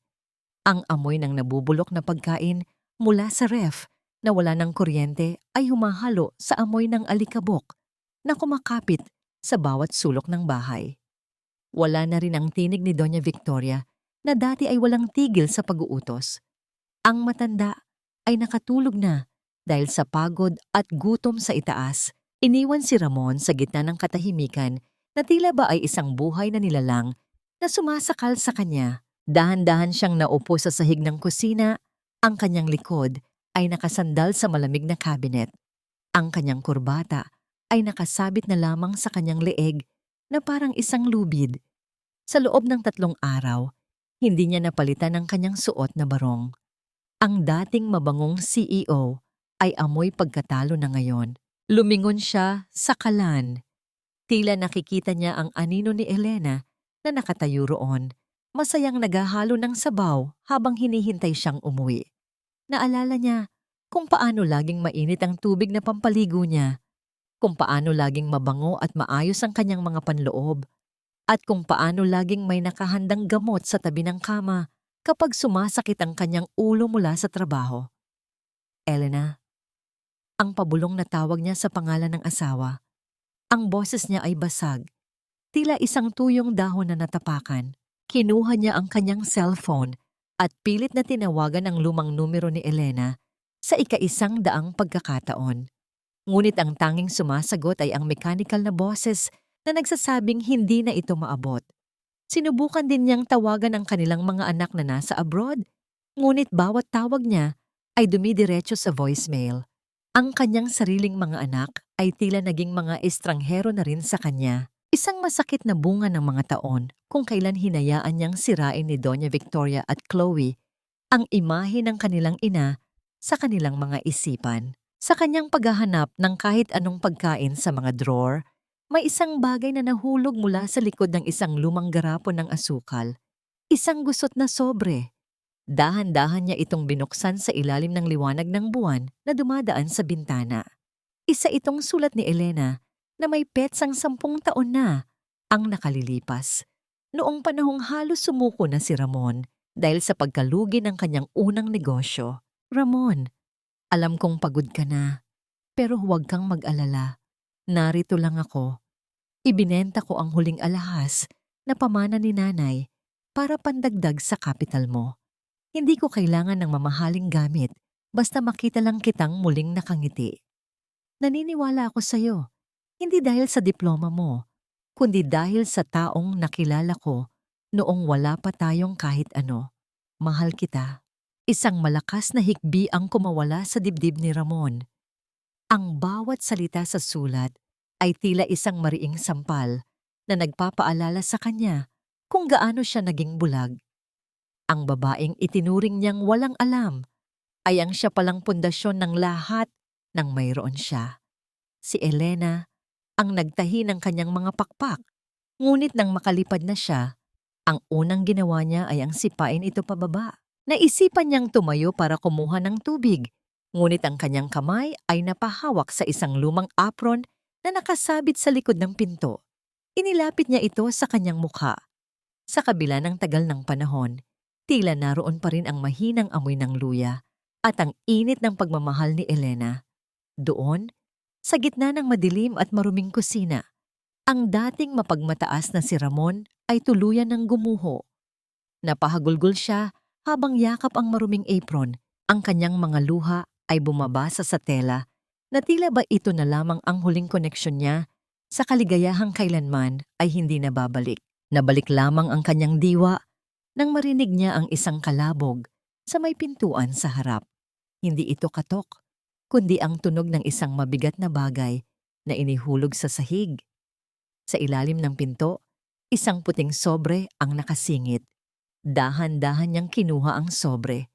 A: Ang amoy ng nabubulok na pagkain mula sa ref na wala ng kuryente ay humahalo sa amoy ng alikabok na kumakapit sa bawat sulok ng bahay. Wala na rin ang tinig ni Doña Victoria na dati ay walang tigil sa pag-uutos. Ang matanda ay nakatulog na dahil sa pagod at gutom sa itaas. Iniwan si Ramon sa gitna ng katahimikan na tila ba ay isang buhay na nilalang na sumasakal sa kanya. Dahan-dahan siyang naupo sa sahig ng kusina. Ang kanyang likod ay nakasandal sa malamig na cabinet. Ang kanyang kurbata ay nakasabit na lamang sa kanyang leeg na parang isang lubid. Sa loob ng 3 araw, hindi niya napalitan ang kanyang suot na barong. Ang dating mabangong CEO ay amoy pagkatalo na ngayon. Lumingon siya sa kalan. Tila nakikita niya ang anino ni Elena na nakatayo roon, masayang naghahalo ng sabaw habang hinihintay siyang umuwi. Naalala niya kung paano laging mainit ang tubig na pampaligo niya, kung paano laging mabango at maayos ang kanyang mga panloob, at kung paano laging may nakahandang gamot sa tabi ng kama kapag sumasakit ang kanyang ulo mula sa trabaho. "Elena." Ang pabulong na tawag niya sa pangalan ng asawa. Ang boses niya ay basag, tila isang tuyong dahon na natapakan. Kinuha niya ang kanyang cellphone at pilit na tinawagan ang lumang numero ni Elena sa ika-100 pagkakataon. Ngunit ang tanging sumasagot ay ang mechanical na boses na nagsasabing hindi na ito maabot. Sinubukan din niyang tawagan ang kanilang mga anak na nasa abroad, ngunit bawat tawag niya ay dumidiretso sa voicemail. Ang kanyang sariling mga anak ay tila naging mga estranghero na rin sa kanya. Isang masakit na bunga ng mga taon kung kailan hinayaan niyang sirain ni Doña Victoria at Chloe ang imahe ng kanilang ina sa kanilang mga isipan. Sa kanyang paghahanap ng kahit anong pagkain sa mga drawer, may isang bagay na nahulog mula sa likod ng isang lumang garapon ng asukal. Isang gusot na sobre. Dahan-dahan niya itong binuksan sa ilalim ng liwanag ng buwan na dumadaan sa bintana. Isa itong sulat ni Elena na may petsang 10 taon na ang nakalilipas. Noong panahong halos sumuko na si Ramon dahil sa pagkalugi ng kanyang unang negosyo. Ramon, alam kong pagod ka na, pero huwag kang mag-alala. Narito lang ako. Ibinenta ko ang huling alahas na pamana ni nanay para pandagdag sa kapital mo. Hindi ko kailangan ng mamahaling gamit basta makita lang kitang muling nakangiti. Naniniwala ako sa'yo, hindi dahil sa diploma mo, kundi dahil sa taong nakilala ko noong wala pa tayong kahit ano. Mahal kita. Isang malakas na hikbi ang kumawala sa dibdib ni Ramon. Ang bawat salita sa sulat ay tila isang mariing sampal na nagpapaalala sa kanya kung gaano siya naging bulag. Ang babaeng itinuring niyang walang alam ay ang siya palang pundasyon ng lahat ng mayroon siya. Si Elena ang nagtahi ng kanyang mga pakpak. Ngunit nang makalipad na siya, ang unang ginawa niya ay ang sipain ito pababa. Naisipan niyang tumayo para kumuha ng tubig, ngunit ang kanyang kamay ay napahawak sa isang lumang apron na nakasabit sa likod ng pinto. Inilapit niya ito sa kanyang mukha. Sa kabila ng tagal ng panahon, tila naroon pa rin ang mahinang amoy ng luya at ang init ng pagmamahal ni Elena. Doon, sa gitna ng madilim at maruming kusina, ang dating mapagmataas na si Ramon ay tuluyan ng gumuho. Napahagulgol siya habang yakap ang maruming apron. Ang kanyang mga luha ay bumabasa sa tela na tila ba ito na lamang ang huling koneksyon niya sa kaligayahang kailanman ay hindi nababalik. Nabalik lamang ang kanyang diwa nang marinig niya ang isang kalabog sa may pintuan sa harap. Hindi ito katok, kundi ang tunog ng isang mabigat na bagay na inihulog sa sahig. Sa ilalim ng pinto, isang puting sobre ang nakasingit. Dahan-dahan niyang kinuha ang sobre.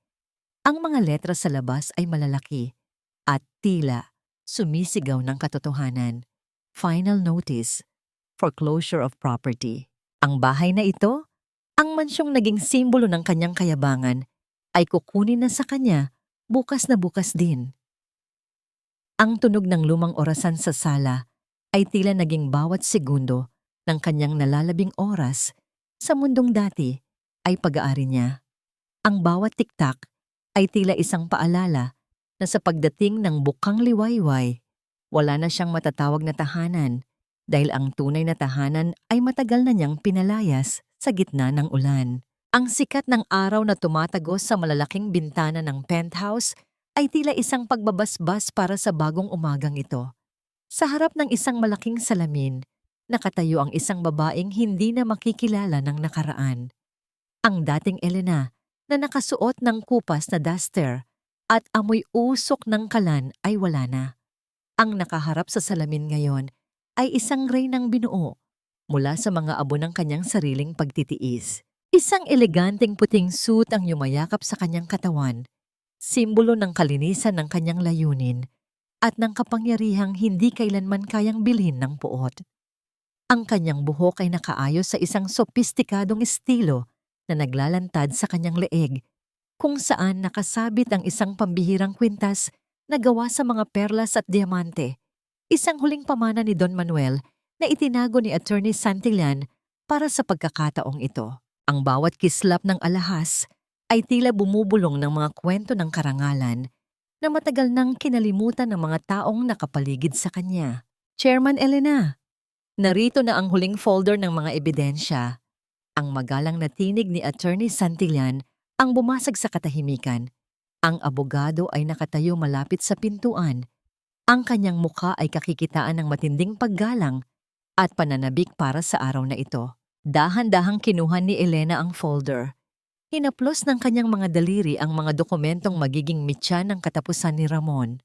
A: Ang mga letra sa labas ay malalaki at tila sumisigaw ng katotohanan. Final notice, foreclosure of property. Ang bahay na ito, ang mansyong naging simbolo ng kanyang kayabangan, ay kukunin na sa kanya bukas na bukas din. Ang tunog ng lumang orasan sa sala ay tila naging bawat segundo ng kanyang nalalabing oras sa mundong dati ay pag-aari niya. Ang bawat tiktak ay tila isang paalala na sa pagdating ng bukang liwayway, wala na siyang matatawag na tahanan dahil ang tunay na tahanan ay matagal na niyang pinalayas sa gitna ng ulan. Ang sikat ng araw na tumatagos sa malalaking bintana ng penthouse ay tila isang pagbabasbas para sa bagong umagang ito. Sa harap ng isang malaking salamin, nakatayo ang isang babaeng hindi na makikilala ng nakaraan. Ang dating Elena na nakasuot ng kupas na duster at amoy usok ng kalan ay wala na. Ang nakaharap sa salamin ngayon ay isang reynang binuo mula sa mga abo ng kanyang sariling pagtitiis. Isang eleganteng puting suit ang yumayakap sa kanyang katawan, simbolo ng kalinisan ng kanyang layunin at ng kapangyarihang hindi kailanman kayang bilhin ng puot. Ang kanyang buhok ay nakaayos sa isang sopistikadong estilo na naglalantad sa kanyang leeg, kung saan nakasabit ang isang pambihirang kwintas na gawa sa mga perlas at diamante, isang huling pamana ni Don Manuel na itinago ni Attorney Santillan para sa pagkakataong ito. Ang bawat kislap ng alahas ay tila bumubulong ng mga kwento ng karangalan na matagal nang kinalimutan ng mga taong nakapaligid sa kanya. Chairman Elena, narito na ang huling folder ng mga ebidensya. Ang magalang na tinig ni Attorney Santillan ang bumasag sa katahimikan. Ang abogado ay nakatayo malapit sa pintuan. Ang kanyang mukha ay kakikitaan ng matinding paggalang at pananabik para sa araw na ito. Dahan-dahang kinuha ni Elena ang folder. Hinaplos ng kanyang mga daliri ang mga dokumentong magiging mitya ng katapusan ni Ramon.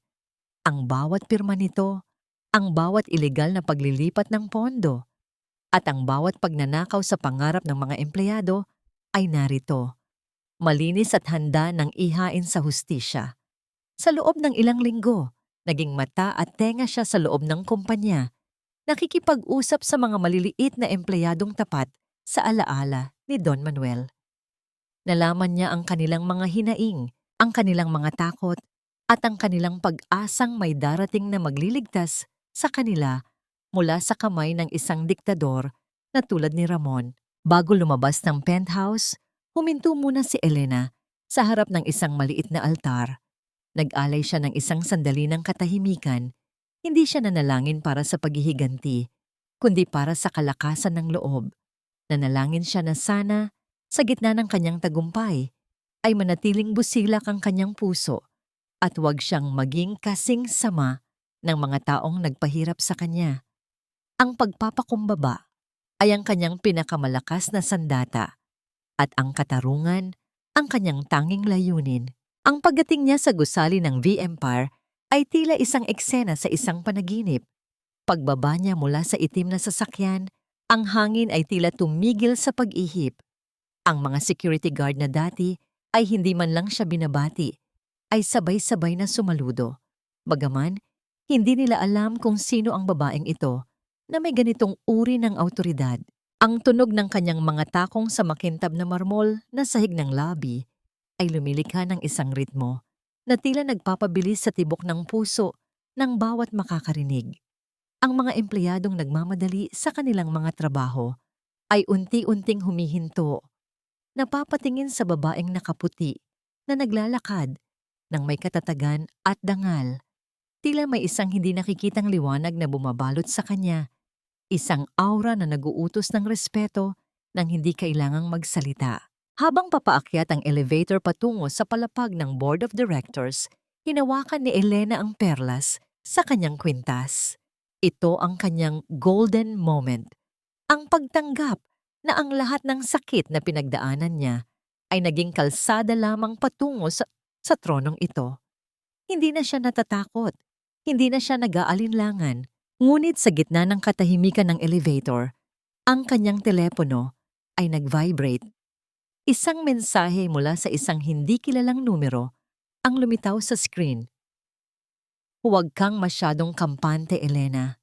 A: Ang bawat pirma nito ang bawat ilegal na paglilipat ng pondo, at ang bawat pagnanakaw sa pangarap ng mga empleyado ay narito, malinis at handa ng ihain sa hustisya. Sa loob ng ilang linggo, naging mata at tenga siya sa loob ng kumpanya, nakikipag-usap sa mga maliliit na empleyadong tapat sa alaala ni Don Manuel. Nalaman niya ang kanilang mga hinaing, ang kanilang mga takot, at ang kanilang pag-asang may darating na magliligtas sa kanila mula sa kamay ng isang diktador na tulad ni Ramon. Bago lumabas ng penthouse, huminto muna si Elena sa harap ng isang maliit na altar. Nag-alay siya ng isang sandali ng katahimikan. Hindi siya nanalangin para sa paghihiganti, kundi para sa kalakasan ng loob. Nanalangin siya na sana, sa gitna ng kanyang tagumpay, ay manatiling busilak ang kanyang puso at huwag siyang maging kasing sama ng mga taong nagpahirap sa kanya. Ang pagpapakumbaba ay ang kanyang pinakamalakas na sandata at ang katarungan ang kanyang tanging layunin. Ang pagdating niya sa gusali ng V-Empire ay tila isang eksena sa isang panaginip. Pagbaba niya mula sa itim na sasakyan, ang hangin ay tila tumigil sa pag-ihip. Ang mga security guard na dati ay hindi man lang siya binabati, ay sabay-sabay na sumaludo. Bagaman, hindi nila alam kung sino ang babaeng ito na may ganitong uri ng awtoridad. Ang tunog ng kanyang mga takong sa makintab na marmol na sahig ng lobby ay lumilikha ng isang ritmo na tila nagpapabilis sa tibok ng puso ng bawat makakarinig. Ang mga empleyadong nagmamadali sa kanilang mga trabaho ay unti-unting humihinto, napapatingin sa babaeng nakaputi na naglalakad ng may katatagan at dangal. Tila may isang hindi nakikitang liwanag na bumabalot sa kanya, isang aura na naguutos ng respeto nang hindi kailangang magsalita. Habang papaakyat ang elevator patungo sa palapag ng Board of Directors, hinawakan ni Elena ang perlas sa kanyang kwintas. Ito ang kanyang golden moment, ang pagtanggap na ang lahat ng sakit na pinagdaanan niya ay naging kalsada lamang patungo sa tronong ito. Hindi na siya natatakot, hindi na siya nag-aalinlangan, ngunit sa gitna ng katahimikan ng elevator, ang kanyang telepono ay nag-vibrate. Isang mensahe mula sa isang hindi kilalang numero ang lumitaw sa screen. Huwag kang masyadong kampante, Elena.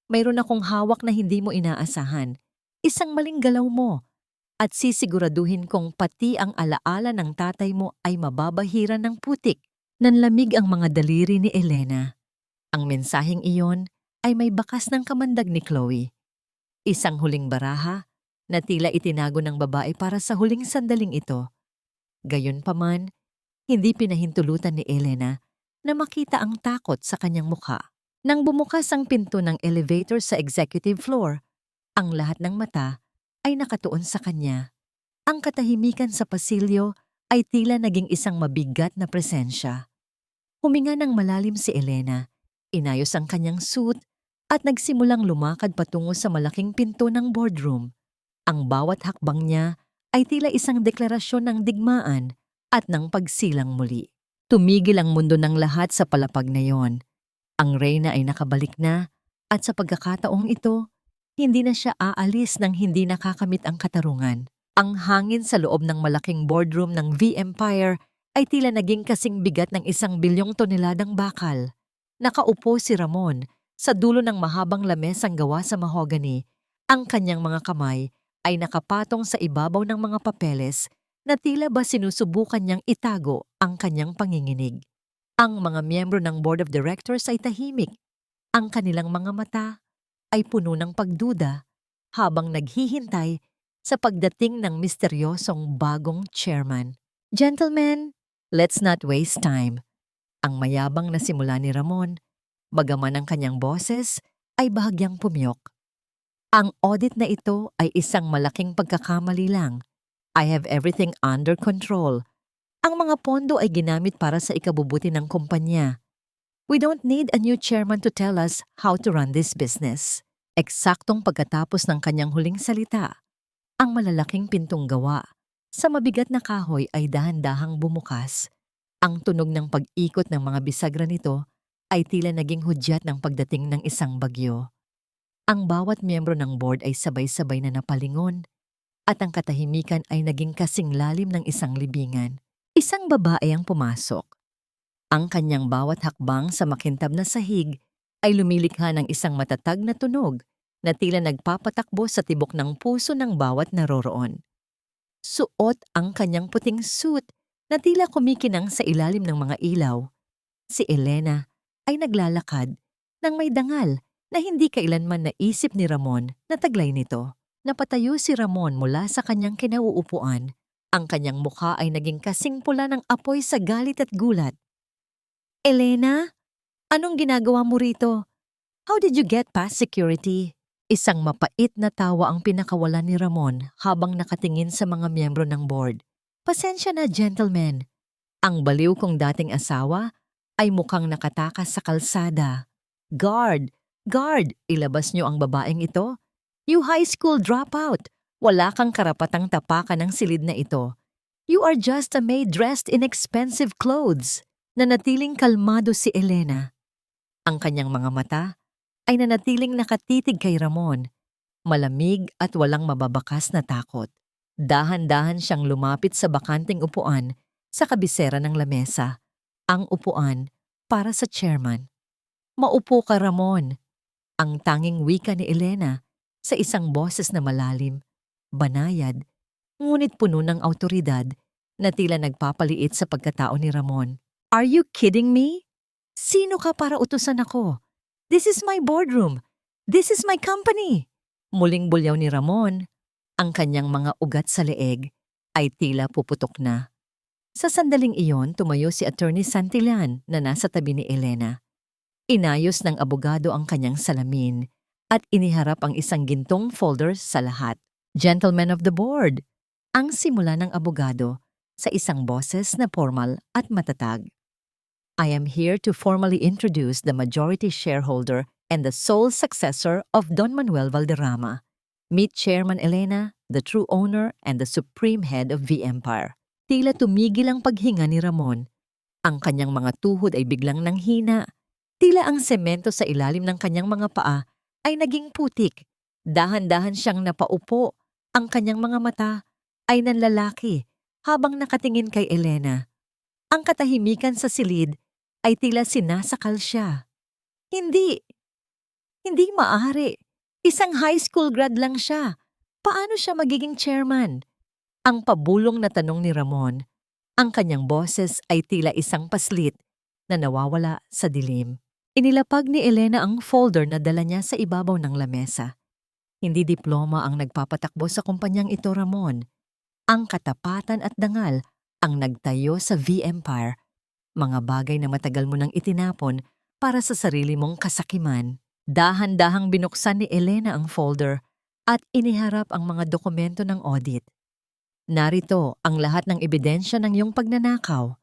A: Mayroon akong hawak na hindi mo inaasahan. Isang maling galaw mo at sisiguraduhin kong pati ang alaala ng tatay mo ay mababahiran ng putik. Nanlamig ang mga daliri ni Elena. Ang mensaheng iyon ay may bakas ng kamandag ni Chloe. Isang huling baraha na tila itinago ng babae para sa huling sandaling ito. Gayunpaman, hindi pinahintulutan ni Elena na makita ang takot sa kanyang mukha. Nang bumukas ang pinto ng elevator sa executive floor, ang lahat ng mata ay nakatuon sa kanya. Ang katahimikan sa pasilyo ay tila naging isang mabigat na presensya. Huminga ng malalim si Elena, inayos ang kanyang suit at nagsimulang lumakad patungo sa malaking pinto ng boardroom. Ang bawat hakbang niya ay tila isang deklarasyon ng digmaan at ng pagsilang muli. Tumigil ang mundo ng lahat sa palapag na yon. Ang reyna ay nakabalik na at sa pagkakataong ito, hindi na siya aalis nang hindi nakakamit ang katarungan. Ang hangin sa loob ng malaking boardroom ng V-Empire ay tila naging kasing bigat ng 1 bilyong toneladang bakal. Nakaupo si Ramon sa dulo ng mahabang lamesang gawa sa mahogany. Ang kanyang mga kamay ay nakapatong sa ibabaw ng mga papeles na tila ba sinusubukan niyang itago ang kanyang panginginig. Ang mga miyembro ng Board of Directors ay tahimik. Ang kanilang mga mata ay puno ng pagduda habang naghihintay sa pagdating ng misteryosong bagong chairman. Gentlemen, let's not waste time. Ang mayabang na simula ni Ramon, bagaman ang kanyang boses ay bahagyang pumiyok. Ang audit na ito ay isang malaking pagkakamali lang. I have everything under control. Ang mga pondo ay ginamit para sa ikabubuti ng kumpanya. We don't need a new chairman to tell us how to run this business. Eksaktong pagkatapos ng kanyang huling salita, ang malalaking pintong gawa sa mabigat na kahoy ay dahan-dahang bumukas. Ang tunog ng pag-ikot ng mga bisagra nito ay tila naging hudyat ng pagdating ng isang bagyo. Ang bawat miyembro ng board ay sabay-sabay na napalingon at ang katahimikan ay naging kasing lalim ng isang libingan. Isang babae ang pumasok. Ang kanyang bawat hakbang sa makintab na sahig ay lumilikha ng isang matatag na tunog na tila nagpapatakbo sa tibok ng puso ng bawat naroroon. Suot ang kanyang puting suit na tila kumikinang sa ilalim ng mga ilaw. Si Elena ay naglalakad nang may dangal na hindi kailanman naisip ni Ramon na taglay nito. Napatayo si Ramon mula sa kanyang kinauupuan. Ang kanyang mukha ay naging kasing pula ng apoy sa galit at gulat. Elena, anong ginagawa mo rito? How did you get past security? Isang mapait na tawa ang pinakawalan ni Ramon habang nakatingin sa mga miyembro ng board. Pasensya na, gentlemen. Ang baliw kong dating asawa ay mukhang nakatakas sa kalsada. Guard! Guard! Ilabas niyo ang babaeng ito. You high school dropout! Wala kang karapatang tapakan ng silid na ito. You are just a maid dressed in expensive clothes. Nanatiling kalmado si Elena. Ang kanyang mga mata ay nanatiling nakatitig kay Ramon, malamig at walang mababakas na takot. Dahan-dahan siyang lumapit sa bakanting upuan sa kabisera ng lamesa, ang upuan para sa chairman. Maupo ka, Ramon. Ang tanging wika ni Elena sa isang boses na malalim, banayad, ngunit puno ng awtoridad na tila nagpapaliit sa pagkatao ni Ramon. Are you kidding me? Sino ka para utusan ako? This is my boardroom. This is my company. Muling bulyaw ni Ramon. Ang kanyang mga ugat sa leeg ay tila puputok na. Sa sandaling iyon, tumayo si Attorney Santillan na nasa tabi ni Elena. Inayos ng abogado ang kanyang salamin at iniharap ang isang gintong folder sa lahat. Gentlemen of the board, ang simula ng abogado sa isang boses na formal at matatag. I am here to formally introduce the majority shareholder and the sole successor of Don Manuel Valderrama. Meet Chairman Elena, the true owner and the supreme head of V-Empire. Tila tumigil ang paghinga ni Ramon. Ang kanyang mga tuhod ay biglang nanghina. Tila ang semento sa ilalim ng kanyang mga paa ay naging putik. Dahan-dahan siyang napaupo. Ang kanyang mga mata ay nanlalaki habang nakatingin kay Elena. Ang katahimikan sa silid ay tila sinasakal siya. Hindi maaari. Isang high school grad lang siya. Paano siya magiging chairman? Ang pabulong na tanong ni Ramon. Ang kanyang boses ay tila isang paslit na nawawala sa dilim. Inilapag ni Elena ang folder na dala niya sa ibabaw ng lamesa. Hindi diploma ang nagpapatakbo sa kumpanyang ito, Ramon. Ang katapatan at dangal ang nagtayo sa V-Empire. Mga bagay na matagal mo nang itinapon para sa sarili mong kasakiman. Dahan-dahang binuksan ni Elena ang folder at iniharap ang mga dokumento ng audit. Narito ang lahat ng ebidensya ng iyong pagnanakaw.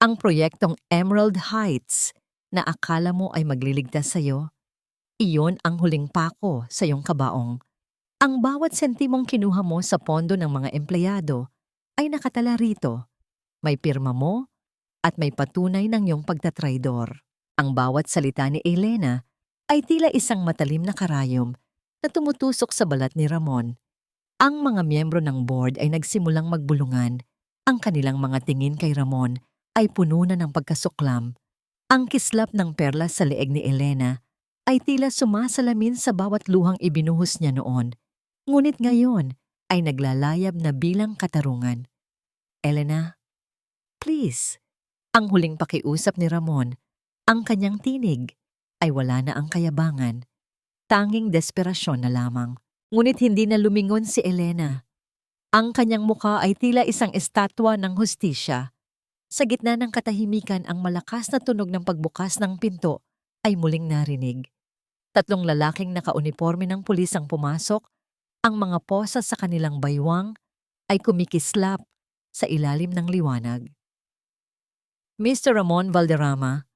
A: Ang proyektong Emerald Heights na akala mo ay magliligtas sa iyo. Iyon ang huling pako sa iyong kabaong. Ang bawat sentimong kinuha mo sa pondo ng mga empleyado ay nakatala rito. May pirma mo at may patunay ng iyong pagtatraidor. Ang bawat salita ni Elena ay tila isang matalim na karayom na tumutusok sa balat ni Ramon. Ang mga miyembro ng board ay nagsimulang magbulungan. Ang kanilang mga tingin kay Ramon ay puno na ng pagkasuklam. Ang kislap ng perlas sa leeg ni Elena ay tila sumasalamin sa bawat luhang ibinuhos niya noon. Ngunit ngayon ay naglalayab na bilang katarungan. Elena, please. Ang huling pakiusap ni Ramon, ang kanyang tinig ay wala na ang kayabangan. Tanging desperasyon na lamang. Ngunit hindi na lumingon si Elena. Ang kanyang mukha ay tila isang estatwa ng hustisya. Sa gitna ng katahimikan, ang malakas na tunog ng pagbukas ng pinto ay muling narinig. 3 lalaking nakauniporme ng pulis ang pumasok. Ang mga posa sa kanilang baywang ay kumikislap sa ilalim ng liwanag. Mr. Ramon Valderrama,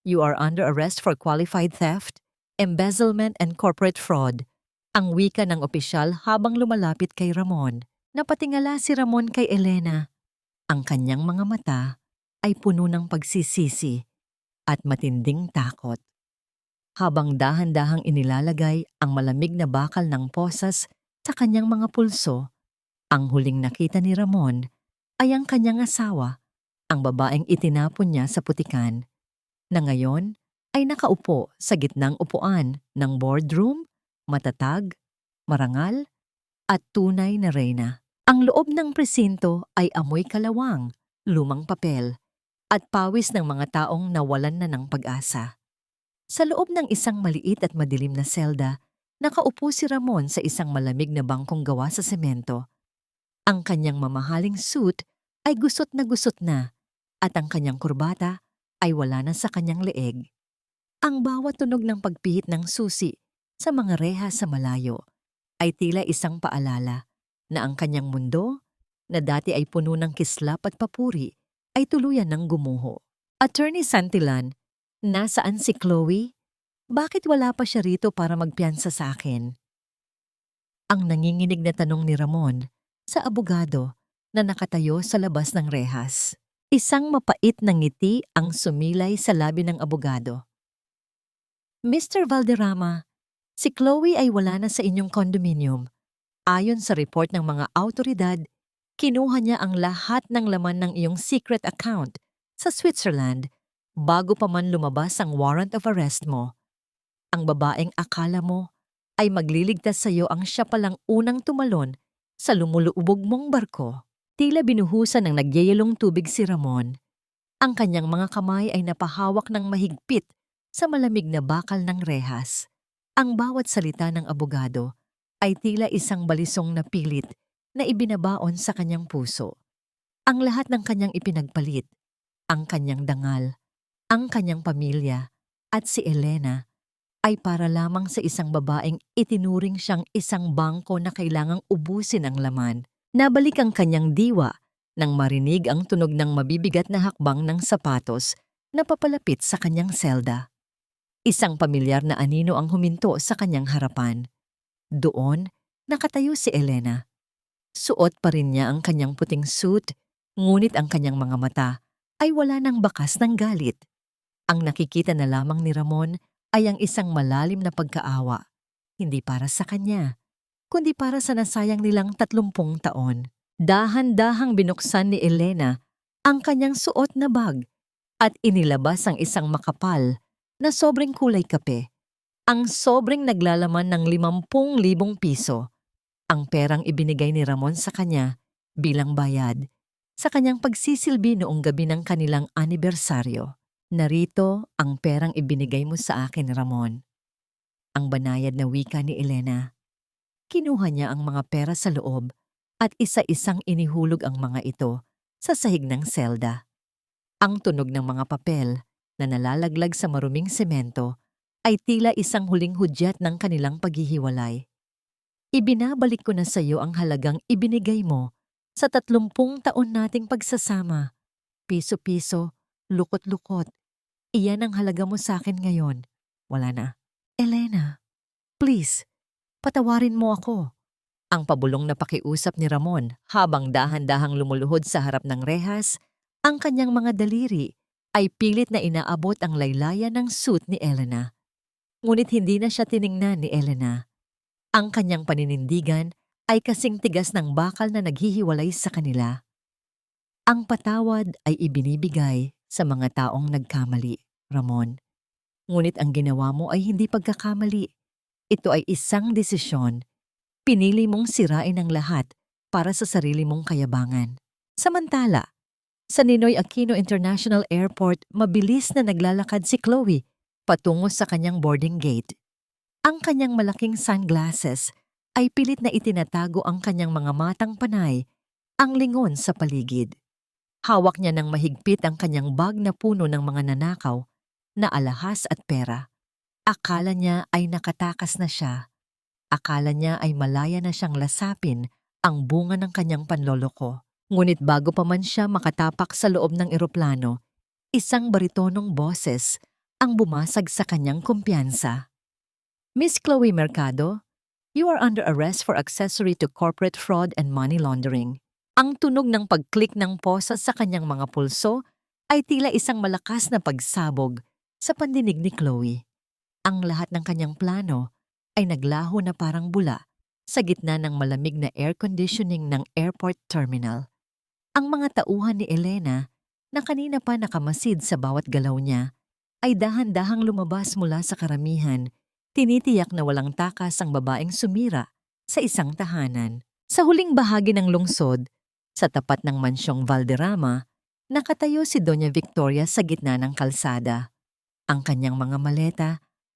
A: you are under arrest for qualified theft, embezzlement and corporate fraud. Ang wika ng opisyal habang lumalapit kay Ramon. Napatingala si Ramon kay Elena. Ang kanyang mga mata ay puno ng pagsisisi. at matinding takot. Habang dahan-dahang inilalagay ang malamig na bakal ng posas sa kanyang mga pulso, ang huling nakita ni Ramon ay ang kanyang asawa, ang babaeng itinapon niya sa putikan, na ngayon ay nakaupo sa gitnang upuan ng boardroom, matatag, marangal, at tunay na reyna. Ang loob ng presinto ay amoy kalawang, lumang papel, at pawis ng mga taong nawalan na ng pag-asa. Sa loob ng isang maliit at madilim na selda, nakaupo si Ramon sa isang malamig na bangkong gawa sa semento. Ang kanyang mamahaling suit ay gusot na at ang kanyang kurbata ay wala na sa kanyang leeg. Ang bawat tunog ng pagpihit ng susi sa mga reha sa malayo ay tila isang paalala na ang kanyang mundo, na dati ay puno ng kislap at papuri, ay tuluyan ng gumuho. Attorney Santillan, nasaan si Chloe? Bakit wala pa siya rito para magpiyansa sa akin? Ang nanginginig na tanong ni Ramon sa abogado na nakatayo sa labas ng rehas. Isang mapait na ngiti ang sumilay sa labi ng abogado. Mr. Valderrama, si Chloe ay wala na sa inyong condominium. Ayon sa report ng mga awtoridad, kinuha niya ang lahat ng laman ng iyong secret account sa Switzerland bago pa man lumabas ang warrant of arrest mo. Ang babaeng akala mo ay magliligtas sa iyo ang siya palang unang tumalon sa lumuluubog mong barko. Tila binuhusan ng nagyayalong tubig si Ramon. Ang kanyang mga kamay ay napahawak ng mahigpit sa malamig na bakal ng rehas. Ang bawat salita ng abogado ay tila isang balisong na pilit na ibinabaon sa kanyang puso. Ang lahat ng kanyang ipinagpalit, ang kanyang dangal, ang kanyang pamilya, at si Elena ay para lamang sa isang babaeng itinuring siyang isang bangko na kailangang ubusin ang laman. Nabalik ang kanyang diwa nang marinig ang tunog ng mabibigat na hakbang ng sapatos na papalapit sa kanyang selda. Isang pamilyar na anino ang huminto sa kanyang harapan. Doon, nakatayo si Elena. Suot pa rin niya ang kanyang puting suit, ngunit ang kanyang mga mata ay wala ng bakas ng galit. Ang nakikita na lamang ni Ramon ay ang isang malalim na pagkaawa, hindi para sa kanya, kundi para sa nasayang nilang 30 taon. Dahan-dahang binuksan ni Elena ang kanyang suot na bag at inilabas ang isang makapal na sobrang kulay kape. Ang sobrang naglalaman ng 50,000 piso. Ang perang ibinigay ni Ramon sa kanya bilang bayad sa kanyang pagsisilbi noong gabi ng kanilang anibersaryo. Narito ang perang ibinigay mo sa akin, Ramon. Ang banayad na wika ni Elena. Kinuha niya ang mga pera sa loob at isa-isang inihulog ang mga ito sa sahig ng selda. Ang tunog ng mga papel na nalalaglag sa maruming semento ay tila isang huling hudyat ng kanilang paghihiwalay. Ibinabalik ko na sa iyo ang halagang ibinigay mo sa 30 taon nating pagsasama. Piso-piso, lukot-lukot. Iyan ang halaga mo sa akin ngayon. Wala na. Elena, please, patawarin mo ako. Ang pabulong na pakiusap ni Ramon habang dahan-dahang lumuluhod sa harap ng rehas, ang kanyang mga daliri ay pilit na inaabot ang laylayan ng suit ni Elena. Ngunit hindi na siya tiningnan ni Elena. Ang kanyang paninindigan ay kasing tigas ng bakal na naghihiwalay sa kanila. Ang patawad ay ibinibigay sa mga taong nagkamali, Ramon. Ngunit ang ginawa mo ay hindi pagkakamali. Ito ay isang desisyon. Pinili mong sirain ang lahat para sa sarili mong kayabangan. Samantala, sa Ninoy Aquino International Airport, mabilis na naglalakad si Chloe patungo sa kanyang boarding gate. Ang kanyang malaking sunglasses ay pilit na itinatago ang kanyang mga matang panay, ang lingon sa paligid. Hawak niya ng mahigpit ang kanyang bag na puno ng mga nanakaw na alahas at pera. Akala niya ay nakatakas na siya. Akala niya ay malaya na siyang lasapin ang bunga ng kanyang panloloko. Ngunit bago pa man siya makatapak sa loob ng eroplano, isang baritonong boses ang bumasag sa kanyang kumpiyansa. Miss Chloe Mercado, you are under arrest for accessory to corporate fraud and money laundering. Ang tunog ng pag-click ng posa sa kanyang mga pulso ay tila isang malakas na pagsabog Sa pandinig ni Chloe, ang lahat ng kanyang plano ay naglaho na parang bula sa gitna ng malamig na air conditioning ng airport terminal. Ang mga tauhan ni Elena na kanina pa nakamasid sa bawat galaw niya ay dahan-dahang lumabas mula sa karamihan, tinitiyak na walang takas ang babaeng sumira sa isang tahanan. Sa huling bahagi ng lungsod, sa tapat ng mansyong Valderrama, nakatayo si Doña Victoria sa gitna ng kalsada. Ang kanyang mga maleta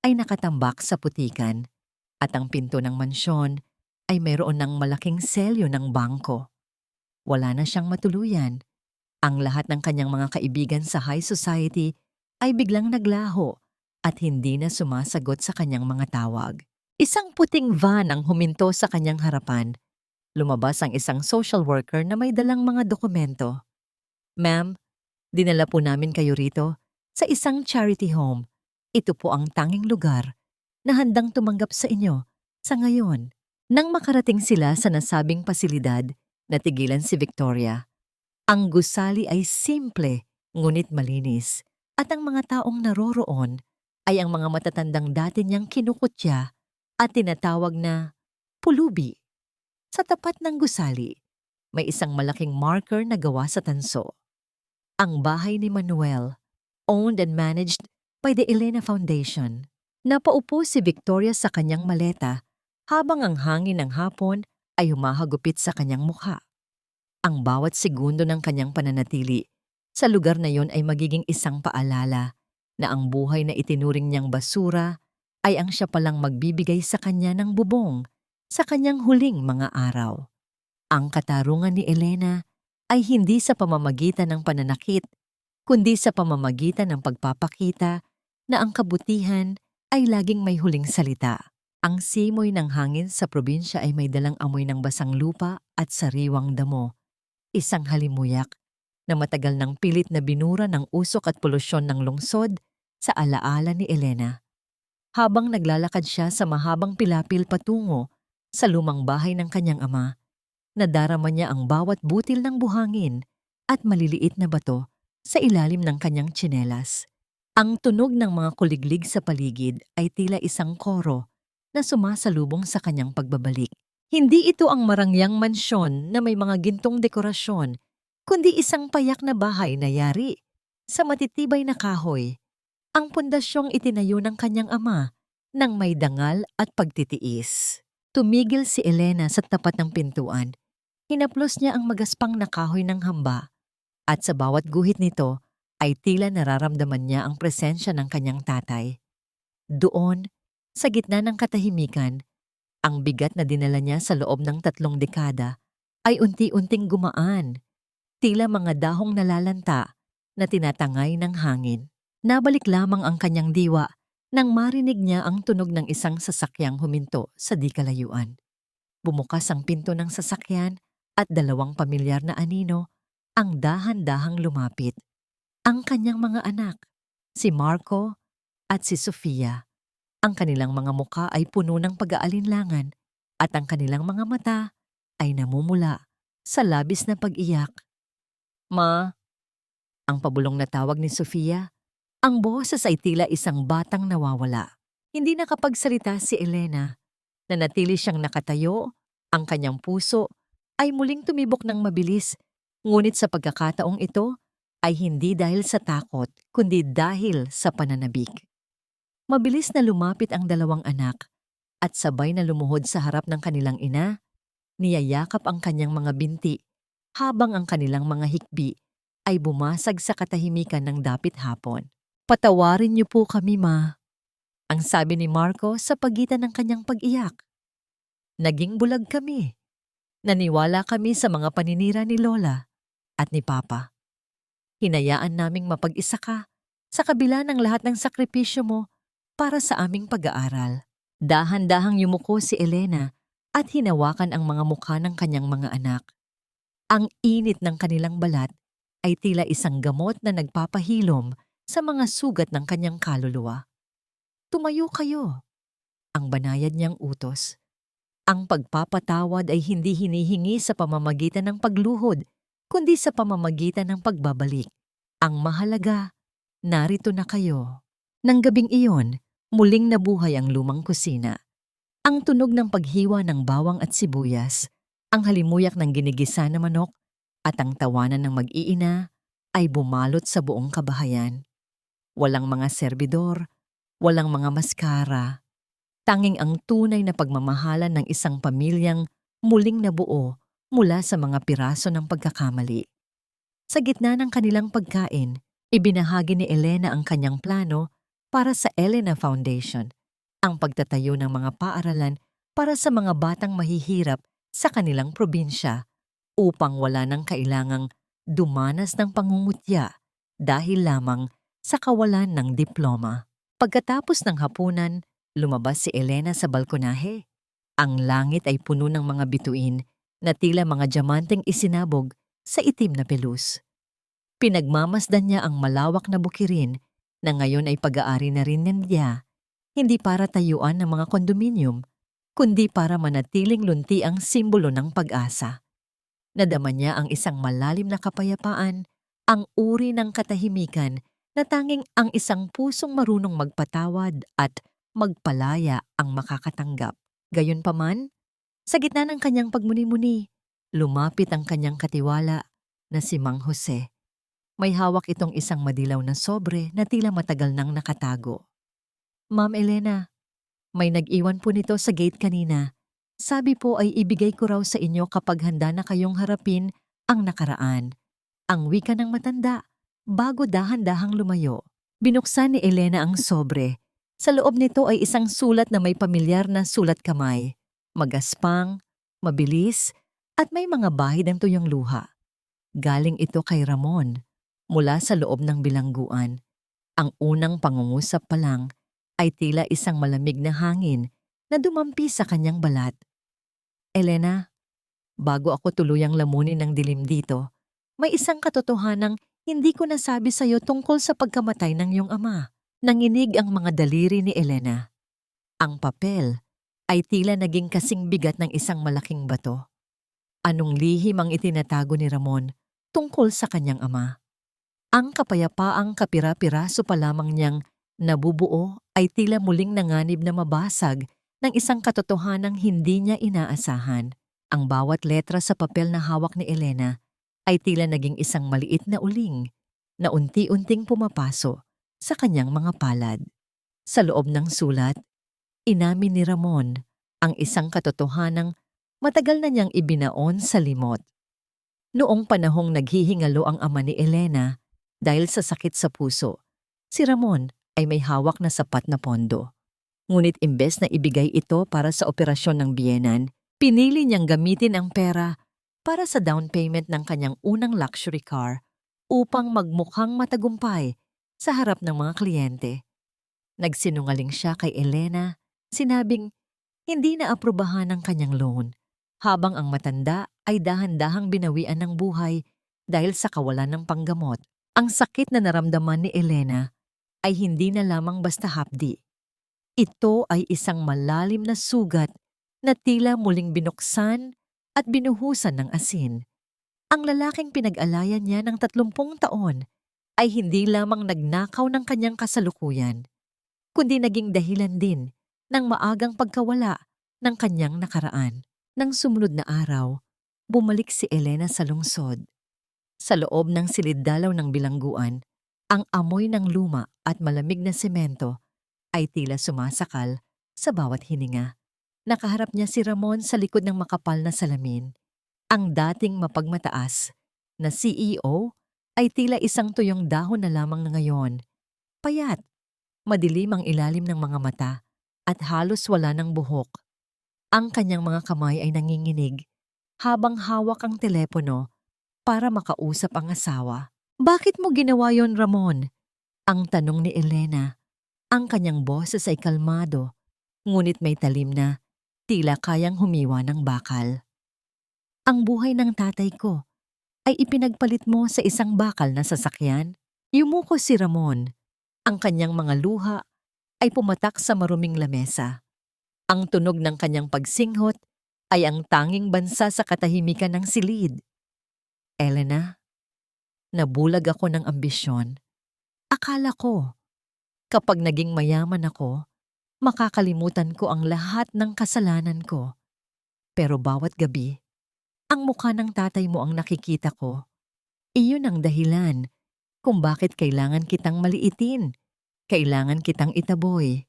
A: ay nakatambak sa putikan at ang pinto ng mansyon ay mayroon ng malaking selyo ng bangko. Wala na siyang matuluyan. Ang lahat ng kanyang mga kaibigan sa high society ay biglang naglaho at hindi na sumasagot sa kanyang mga tawag. Isang puting van ang huminto sa kanyang harapan. Lumabas ang isang social worker na may dalang mga dokumento. "Ma'am, dinala po namin kayo rito sa isang charity home. Ito po ang tanging lugar na handang tumanggap sa inyo sa ngayon." Nang makarating sila sa nasabing pasilidad, natigilan si Victoria. Ang gusali ay simple ngunit malinis at ang mga taong naroroon ay ang mga matatandang dati niyang kinukutya at tinatawag na pulubi. Sa tapat ng gusali, may isang malaking marker na gawa sa tanso. Ang bahay ni Manuel, owned and managed by the Elena Foundation. Napaupo si Victoria sa kanyang maleta habang ang hangin ng hapon ay humahagupit sa kanyang mukha. Ang bawat segundo ng kanyang pananatili sa lugar na yon ay magiging isang paalala na ang buhay na itinuring niyang basura ay ang siya palang magbibigay sa kanya ng bubong sa kanyang huling mga araw. Ang katarungan ni Elena ay hindi sa pamamagitan ng pananakit, kundi sa pamamagitan ng pagpapakita na ang kabutihan ay laging may huling salita. Ang simoy ng hangin sa probinsya ay may dalang amoy ng basang lupa at sariwang damo. Isang halimuyak na matagal ng pilit na binura ng usok at polusyon ng lungsod sa alaala ni Elena. Habang naglalakad siya sa mahabang pilapil patungo sa lumang bahay ng kanyang ama, nadarama niya ang bawat butil ng buhangin at maliliit na bato sa ilalim ng kanyang tsinelas. Ang tunog ng mga kuliglig sa paligid ay tila isang koro na sumasalubong sa kanyang pagbabalik. Hindi ito ang marangyang mansyon na may mga gintong dekorasyon, kundi isang payak na bahay na yari sa matitibay na kahoy. Ang pundasyong itinayo ng kanyang ama nang may dangal at pagtitiis. Tumigil si Elena sa tapat ng pintuan. Hinaplos niya ang magaspang na kahoy ng hamba at sa bawat guhit nito ay tila nararamdaman niya ang presensya ng kanyang tatay. Doon, sa gitna ng katahimikan, ang bigat na dinala niya sa loob ng 3 dekada ay unti-unting gumaan, tila mga dahong nalalanta na tinatangay ng hangin. Nabalik lamang ang kanyang diwa nang marinig niya ang tunog ng isang sasakyang huminto sa di kalayuan. Bumukas ang pinto ng sasakyan at 2 pamilyar na anino ang dahan-dahang lumapit. Ang kanyang mga anak, si Marco at si Sofia. Ang kanilang mga muka ay puno ng pag-aalinlangan at ang kanilang mga mata ay namumula sa labis na pag-iyak. "Ma," ang pabulong na tawag ni Sofia. Ang boses ay tila isang batang nawawala. Hindi nakapagsalita si Elena. Nanatili siyang nakatayo, ang kanyang puso ay muling tumibok ng mabilis, ngunit sa pagkakataong ito ay hindi dahil sa takot, kundi dahil sa pananabik. Mabilis na lumapit ang 2 anak at sabay na lumuhod sa harap ng kanilang ina, niyayakap ang kanyang mga binti habang ang kanilang mga hikbi ay bumasag sa katahimikan ng dapit hapon. "Patawarin niyo po kami, Ma," ang sabi ni Marco sa pagitan ng kanyang pag-iyak. "Naging bulag kami. Naniwala kami sa mga paninira ni Lola at ni Papa. Hinayaan naming mapag-isa ka sa kabila ng lahat ng sakripisyo mo para sa aming pag-aaral." Dahan-dahang yumuko si Elena at hinawakan ang mga mukha ng kanyang mga anak. Ang init ng kanilang balat ay tila isang gamot na nagpapahilom sa mga sugat ng kanyang kaluluwa. "Tumayo kayo," ang banayad niyang utos. Ang pagpapatawad ay hindi hinihingi sa pamamagitan ng pagluhod, kundi sa pamamagitan ng pagbabalik. Ang mahalaga, narito na kayo. Nang gabing iyon, muling nabuhay ang lumang kusina. Ang tunog ng paghiwa ng bawang at sibuyas, ang halimuyak ng ginigisa na manok, at ang tawanan ng mag-iina ay bumalot sa buong kabahayan. Walang mga serbidor, walang mga maskara. Tanging ang tunay na pagmamahalan ng isang pamilyang muling nabuo mula sa mga piraso ng pagkakamali. Sa gitna ng kanilang pagkain, ibinahagi ni Elena ang kanyang plano para sa Elena Foundation, ang pagtatayo ng mga paaralan para sa mga batang mahihirap sa kanilang probinsya upang wala nang kailangang dumanas ng pangungutya dahil lamang sa kawalan ng diploma. Pagkatapos ng hapunan, lumabas si Elena sa balkonahe. Ang langit ay puno ng mga bituin na tila mga diamanteng isinabog sa itim na pelus. Pinagmamasdan niya ang malawak na bukirin na ngayon ay pag-aari na rin niya, hindi para tayuan ng mga kondominium, kundi para manatiling lunti ang simbolo ng pag-asa. Nadama niya ang isang malalim na kapayapaan, ang uri ng katahimikan na tanging ang isang pusong marunong magpatawad at magpalaya ang makakatanggap. Gayunpaman, sa gitna ng kanyang pagmuni-muni, lumapit ang kanyang katiwala na si Mang Jose. May hawak itong isang madilaw na sobre na tila matagal nang nakatago. Ma'am Elena, may nag-iwan po nito sa gate kanina. Sabi po ay ibigay ko raw sa inyo kapag handa na kayong harapin ang nakaraan. Ang wika ng matanda, bago dahan-dahang lumayo. Binuksan ni Elena ang sobre. Sa loob nito ay isang sulat na may pamilyar na sulat kamay. Magaspang, mabilis, at may mga bahid ng tuyong luha. Galing ito kay Ramon, mula sa loob ng bilangguan. Ang unang pangungusap pa lang ay tila isang malamig na hangin na dumampi sa kanyang balat. Elena, bago ako tuluyang lamunin ng dilim dito, may isang katotohanang hindi ko nasabi sa iyo tungkol sa pagkamatay ng iyong ama. Nanginig ang mga daliri ni Elena. Ang papel ay tila naging kasing bigat ng isang malaking bato. Anong lihim ang itinatago ni Ramon tungkol sa kanyang ama? Ang kapayapaang kapira-piraso pa lamang niyang nabubuo ay tila muling nanganib na mabasag ng isang katotohanang hindi niya inaasahan. Ang bawat letra sa papel na hawak ni Elena ay tila naging isang maliit na uling na unti-unting pumapaso sa kanyang mga palad. Sa loob ng sulat, inamin ni Ramon ang isang katotohanang matagal na niyang ibinaon sa limot. Noong panahong naghihingalo ang ama ni Elena dahil sa sakit sa puso, si Ramon ay may hawak na sapat na pondo. Ngunit imbes na ibigay ito para sa operasyon ng biyenan, pinili niyang gamitin ang pera para sa down payment ng kanyang unang luxury car upang magmukhang matagumpay sa harap ng mga kliyente. Nagsinungaling siya kay Elena, sinabing hindi na aprubahan ang kanyang loan, habang ang matanda ay dahan-dahang binawian ng buhay dahil sa kawalan ng panggamot. Ang sakit na naramdaman ni Elena ay hindi na lamang basta hapdi. Ito ay isang malalim na sugat na tila muling binuksan at binuhusan ng asin. Ang lalaking pinag-alayan niya ng 30 taon ay hindi lamang nagnakaw ng kanyang kasalukuyan, kundi naging dahilan din ng maagang pagkawala ng kanyang nakaraan. Nang sumunod na araw, bumalik si Elena sa lungsod. Sa loob ng silid-dalaw ng bilangguan, ang amoy ng luma at malamig na semento ay tila sumasakal sa bawat hininga. Nakaharap niya si Ramon sa likod ng makapal na salamin. Ang dating mapagmataas na CEO ay tila isang tuyong dahon na lamang na ngayon. Payat, madilim ang ilalim ng mga mata at halos wala ng buhok. Ang kanyang mga kamay ay nanginginig habang hawak ang telepono para makausap ang asawa. Bakit mo ginawa yon, Ramon? Ang tanong ni Elena. Ang kanyang boses ay kalmado, ngunit may talim na tila kayang humiwa ng bakal. Ang buhay ng tatay ko ay ipinagpalit mo sa isang bakal na sasakyan? Yumuko si Ramon. Ang kanyang mga luha ay pumatak sa maruming lamesa. Ang tunog ng kanyang pagsinghot ay ang tanging bansa sa katahimikan ng silid. Elena, nabulag ako ng ambisyon. Akala ko, Kapag naging mayaman ako, makakalimutan ko ang lahat ng kasalanan ko. Pero bawat gabi, ang mukha ng tatay mo ang nakikita ko. Iyon ang dahilan kung bakit kailangan kitang maliitin, kailangan kitang itaboy.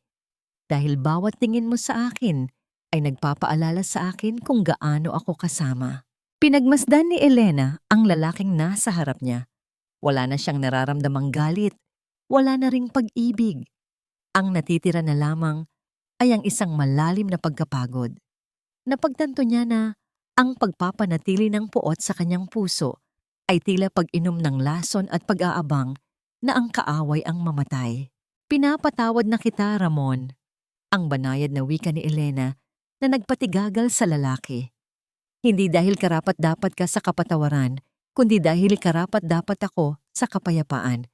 A: Dahil bawat tingin mo sa akin ay nagpapaalala sa akin kung gaano ako kasama. Pinagmasdan ni Elena ang lalaking nasa harap niya. Wala na siyang nararamdamang galit, wala na ring pag-ibig. Ang natitira na lamang ay ang isang malalim na pagkapagod. Napagtanto niya na ang pagpapanatili ng puot sa kanyang puso ay tila pag-inom ng lason at pag-aabang na ang kaaway ang mamatay. Pinapatawad na kita, Ramon. Ang banayad na wika ni Elena na nagpatigagal sa lalaki. Hindi dahil karapat-dapat ka sa kapatawaran, kundi dahil karapat-dapat ako sa kapayapaan.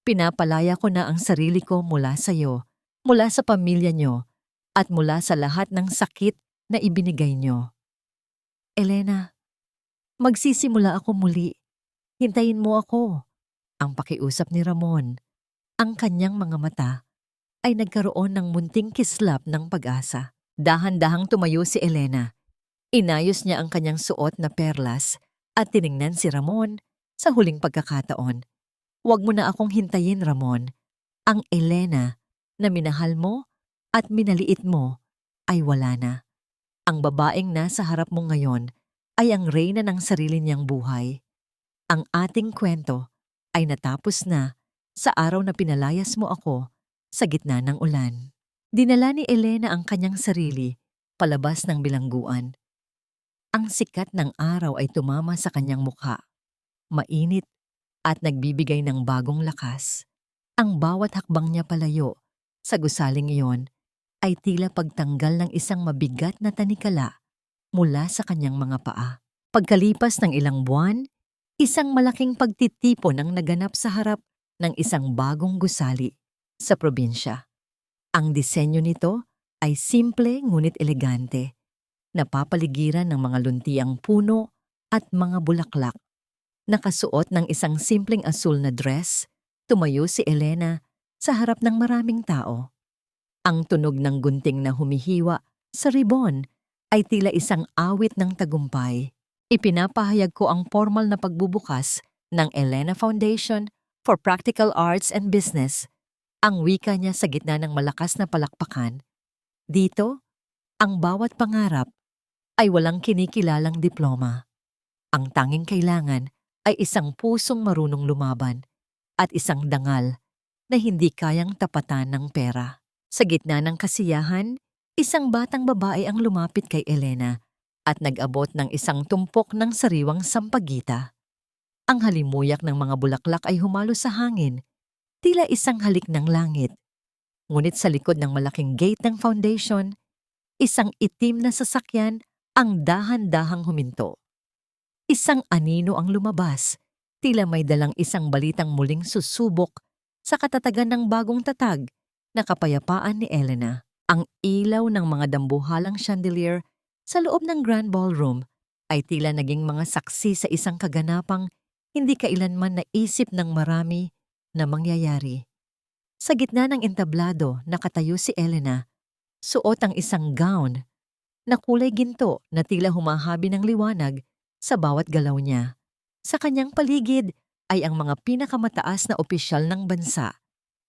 A: Pinapalaya ko na ang sarili ko mula sa iyo, mula sa pamilya niyo, at mula sa lahat ng sakit na ibinigay niyo. Elena, magsisimula ako muli. Hintayin mo ako. Ang pakiusap ni Ramon. Ang kanyang mga mata ay nagkaroon ng munting kislap ng pag-asa. Dahan-dahang tumayo si Elena. Inayos niya ang kanyang suot na perlas at tiningnan si Ramon sa huling pagkakataon. Huwag mo na akong hintayin, Ramon. Ang Elena na minahal mo at minaliit mo ay wala na. Ang babaeng nasa harap mo ngayon ay ang reyna ng sarili niyang buhay. Ang ating kwento ay natapos na sa araw na pinalayas mo ako sa gitna ng ulan. Dinala ni Elena ang kanyang sarili palabas ng bilangguan. Ang sikat ng araw ay tumama sa kanyang mukha. Mainit at nagbibigay ng bagong lakas. Ang bawat hakbang niya palayo sa gusaling iyon ay tila pagtanggal ng isang mabigat na tanikala mula sa kanyang mga paa. Pagkalipas ng ilang buwan, isang malaking pagtitipon ang naganap sa harap ng isang bagong gusali sa probinsya. Ang disenyo nito ay simple ngunit elegante. Napapaligiran ng mga luntiang puno at mga bulaklak. Nakasuot ng isang simpleng asul na dress, tumayo si Elena sa harap ng maraming tao. Ang tunog ng gunting na humihiwa sa ribon ay tila isang awit ng tagumpay. Ipinapahayag ko ang formal na pagbubukas ng Elena Foundation for Practical Arts and Business. Ang wika niya sa gitna ng malakas na palakpakan. Dito, ang bawat pangarap ay walang kinikilalang diploma. Ang tanging kailangan ay isang pusong marunong lumaban at isang dangal na hindi kayang tapatan ng pera. Sa gitna ng kasiyahan, isang batang babae ang lumapit kay Elena at nag-abot ng isang tumpok ng sariwang sampagita. Ang halimuyak ng mga bulaklak ay humalo sa hangin, tila isang halik ng langit. Ngunit sa likod ng malaking gate ng foundation, isang itim na sasakyan ang dahan-dahang huminto. Isang anino ang lumabas, tila may dalang isang balitang muling susubok sa katatagan ng bagong tatag na kapayapaan ni Elena. Ang ilaw ng mga dambuhalang chandelier sa loob ng Grand Ballroom ay tila naging mga saksi sa isang kaganapang hindi kailanman naisip ng marami na mangyayari. Sa gitna ng entablado, nakatayo si Elena, suot ang isang gown na kulay ginto na tila humahabi ng liwanag sa bawat galaw niya. Sa kanyang paligid ay ang mga pinakamataas na opisyal ng bansa,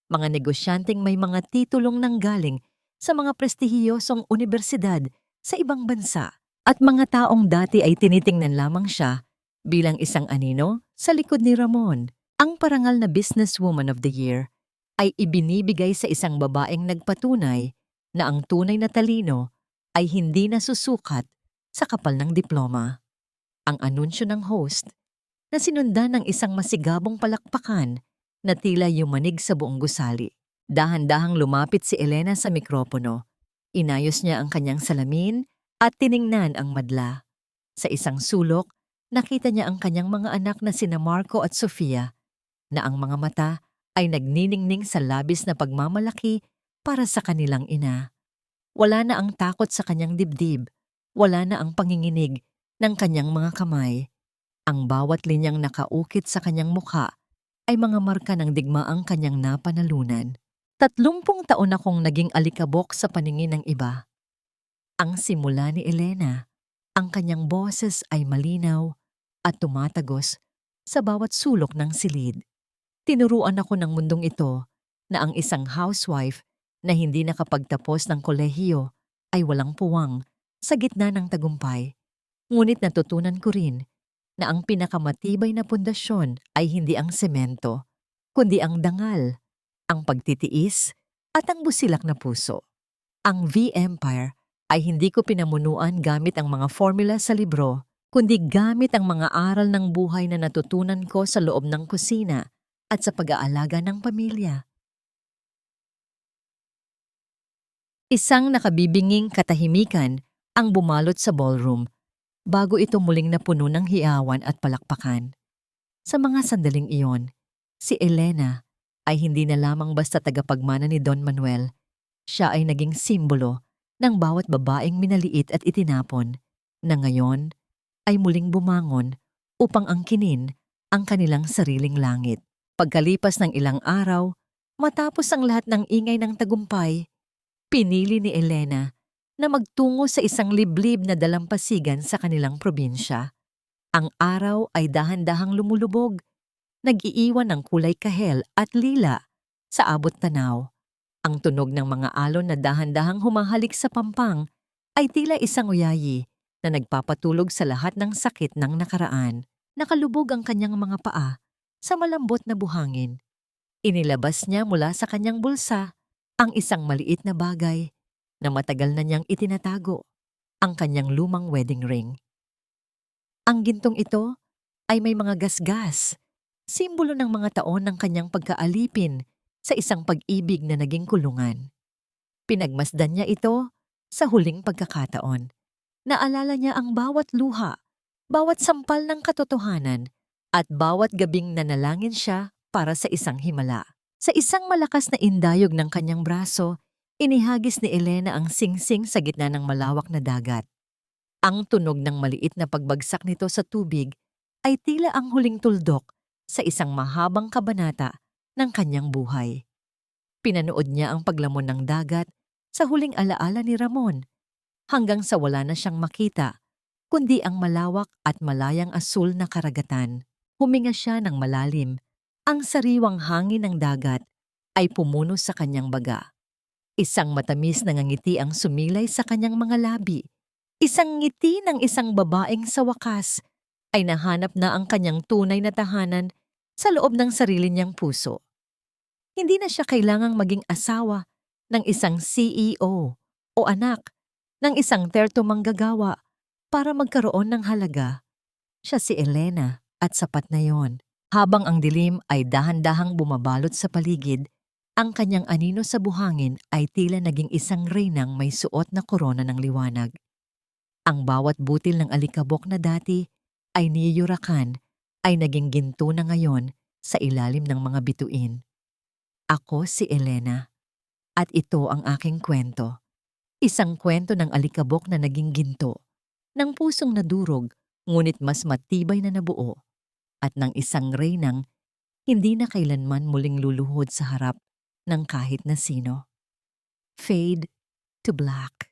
A: mga negosyanteng may mga titulong nanggaling sa mga prestihiyosong unibersidad sa ibang bansa, at mga taong dati ay tinitingnan lamang siya bilang isang anino sa likod ni Ramon. Ang parangal na Businesswoman of the Year ay ibinibigay sa isang babaeng nagpatunay na ang tunay na talino ay hindi nasusukat sa kapal ng diploma. Ang anunsyo ng host na sinundan ng isang masigabong palakpakan na tila yumanig sa buong gusali. Dahan-dahang lumapit si Elena sa mikropono. Inayos niya ang kanyang salamin at tiningnan ang madla. Sa isang sulok, nakita niya ang kanyang mga anak na sina Marco at Sofia, na ang mga mata ay nagniningning sa labis na pagmamalaki para sa kanilang ina. Wala na ang takot sa kanyang dibdib, wala na ang panginginig ng kanyang mga kamay. Ang bawat linyang nakaukit sa kanyang mukha ay mga marka ng digmaang kanyang napanalunan. 30 taon akong naging alikabok sa paningin ng iba. Ang simula ni Elena, ang kanyang boses ay malinaw at tumatagos sa bawat sulok ng silid. Tinuruan ako ng mundong ito na ang isang housewife na hindi nakapagtapos ng kolehiyo ay walang puwang sa gitna ng tagumpay. Ngunit natutunan ko rin na ang pinakamatibay na pundasyon ay hindi ang semento, kundi ang dangal, ang pagtitiis at ang busilak na puso. Ang V-Empire ay hindi ko pinamunuan gamit ang mga formula sa libro, kundi gamit ang mga aral ng buhay na natutunan ko sa loob ng kusina at sa pag-aalaga ng pamilya. Isang nakabibinging katahimikan ang bumalot sa ballroom bago ito muling napuno ng hiyawan at palakpakan. Sa mga sandaling iyon, si Elena ay hindi na lamang basta tagapagmana ni Don Manuel. Siya ay naging simbolo ng bawat babaeng minaliit at itinapon na ngayon ay muling bumangon upang angkinin ang kanilang sariling langit. Pagkalipas ng ilang araw, matapos ang lahat ng ingay ng tagumpay, pinili ni Elena na magtungo sa isang liblib na dalampasigan sa kanilang probinsya. Ang araw ay dahan-dahang lumulubog, nag-iiwan ng kulay kahel at lila sa abot tanaw. Ang tunog ng mga alon na dahan-dahang humahalik sa pampang ay tila isang uyayi na nagpapatulog sa lahat ng sakit ng nakaraan. Nakalubog ang kanyang mga paa sa malambot na buhangin. Inilabas niya mula sa kanyang bulsa ang isang maliit na bagay na matagal na niyang itinatago, ang kanyang lumang wedding ring. Ang gintong ito ay may mga gasgas, simbolo ng mga taon ng kanyang pagkaalipin sa isang pag-ibig na naging kulungan. Pinagmasdan niya ito sa huling pagkakataon. Naalala niya ang bawat luha, bawat sampal ng katotohanan, at bawat gabing nanalangin siya para sa isang himala. Sa isang malakas na indayog ng kanyang braso, inihagis ni Elena ang singsing sa gitna ng malawak na dagat. Ang tunog ng maliit na pagbagsak nito sa tubig ay tila ang huling tuldok sa isang mahabang kabanata ng kanyang buhay. Pinanood niya ang paglamon ng dagat sa huling alaala ni Ramon hanggang sa wala na siyang makita, kundi ang malawak at malayang asul na karagatan. Huminga siya ng malalim. Ang sariwang hangin ng dagat ay pumuno sa kanyang baga. Isang matamis na ngiti ang sumilay sa kanyang mga labi. Isang ngiti ng isang babaeng sa wakas ay nahanap na ang kanyang tunay na tahanan sa loob ng sarili niyang puso. Hindi na siya kailangang maging asawa ng isang CEO o anak ng isang terto manggagawa para magkaroon ng halaga. Siya si Elena at sapat na yon. Habang ang dilim ay dahan-dahang bumabalot sa paligid, ang kanyang anino sa buhangin ay tila naging isang reynang may suot na korona ng liwanag. Ang bawat butil ng alikabok na dati ay niyuyurakan ay naging ginto na ngayon sa ilalim ng mga bituin. Ako si Elena, at ito ang aking kwento. Isang kwento ng alikabok na naging ginto, ng pusong nadurog ngunit mas matibay na nabuo, at ng isang reynang hindi na kailanman muling luluhod sa harap ng kahit na sino. Fade to black.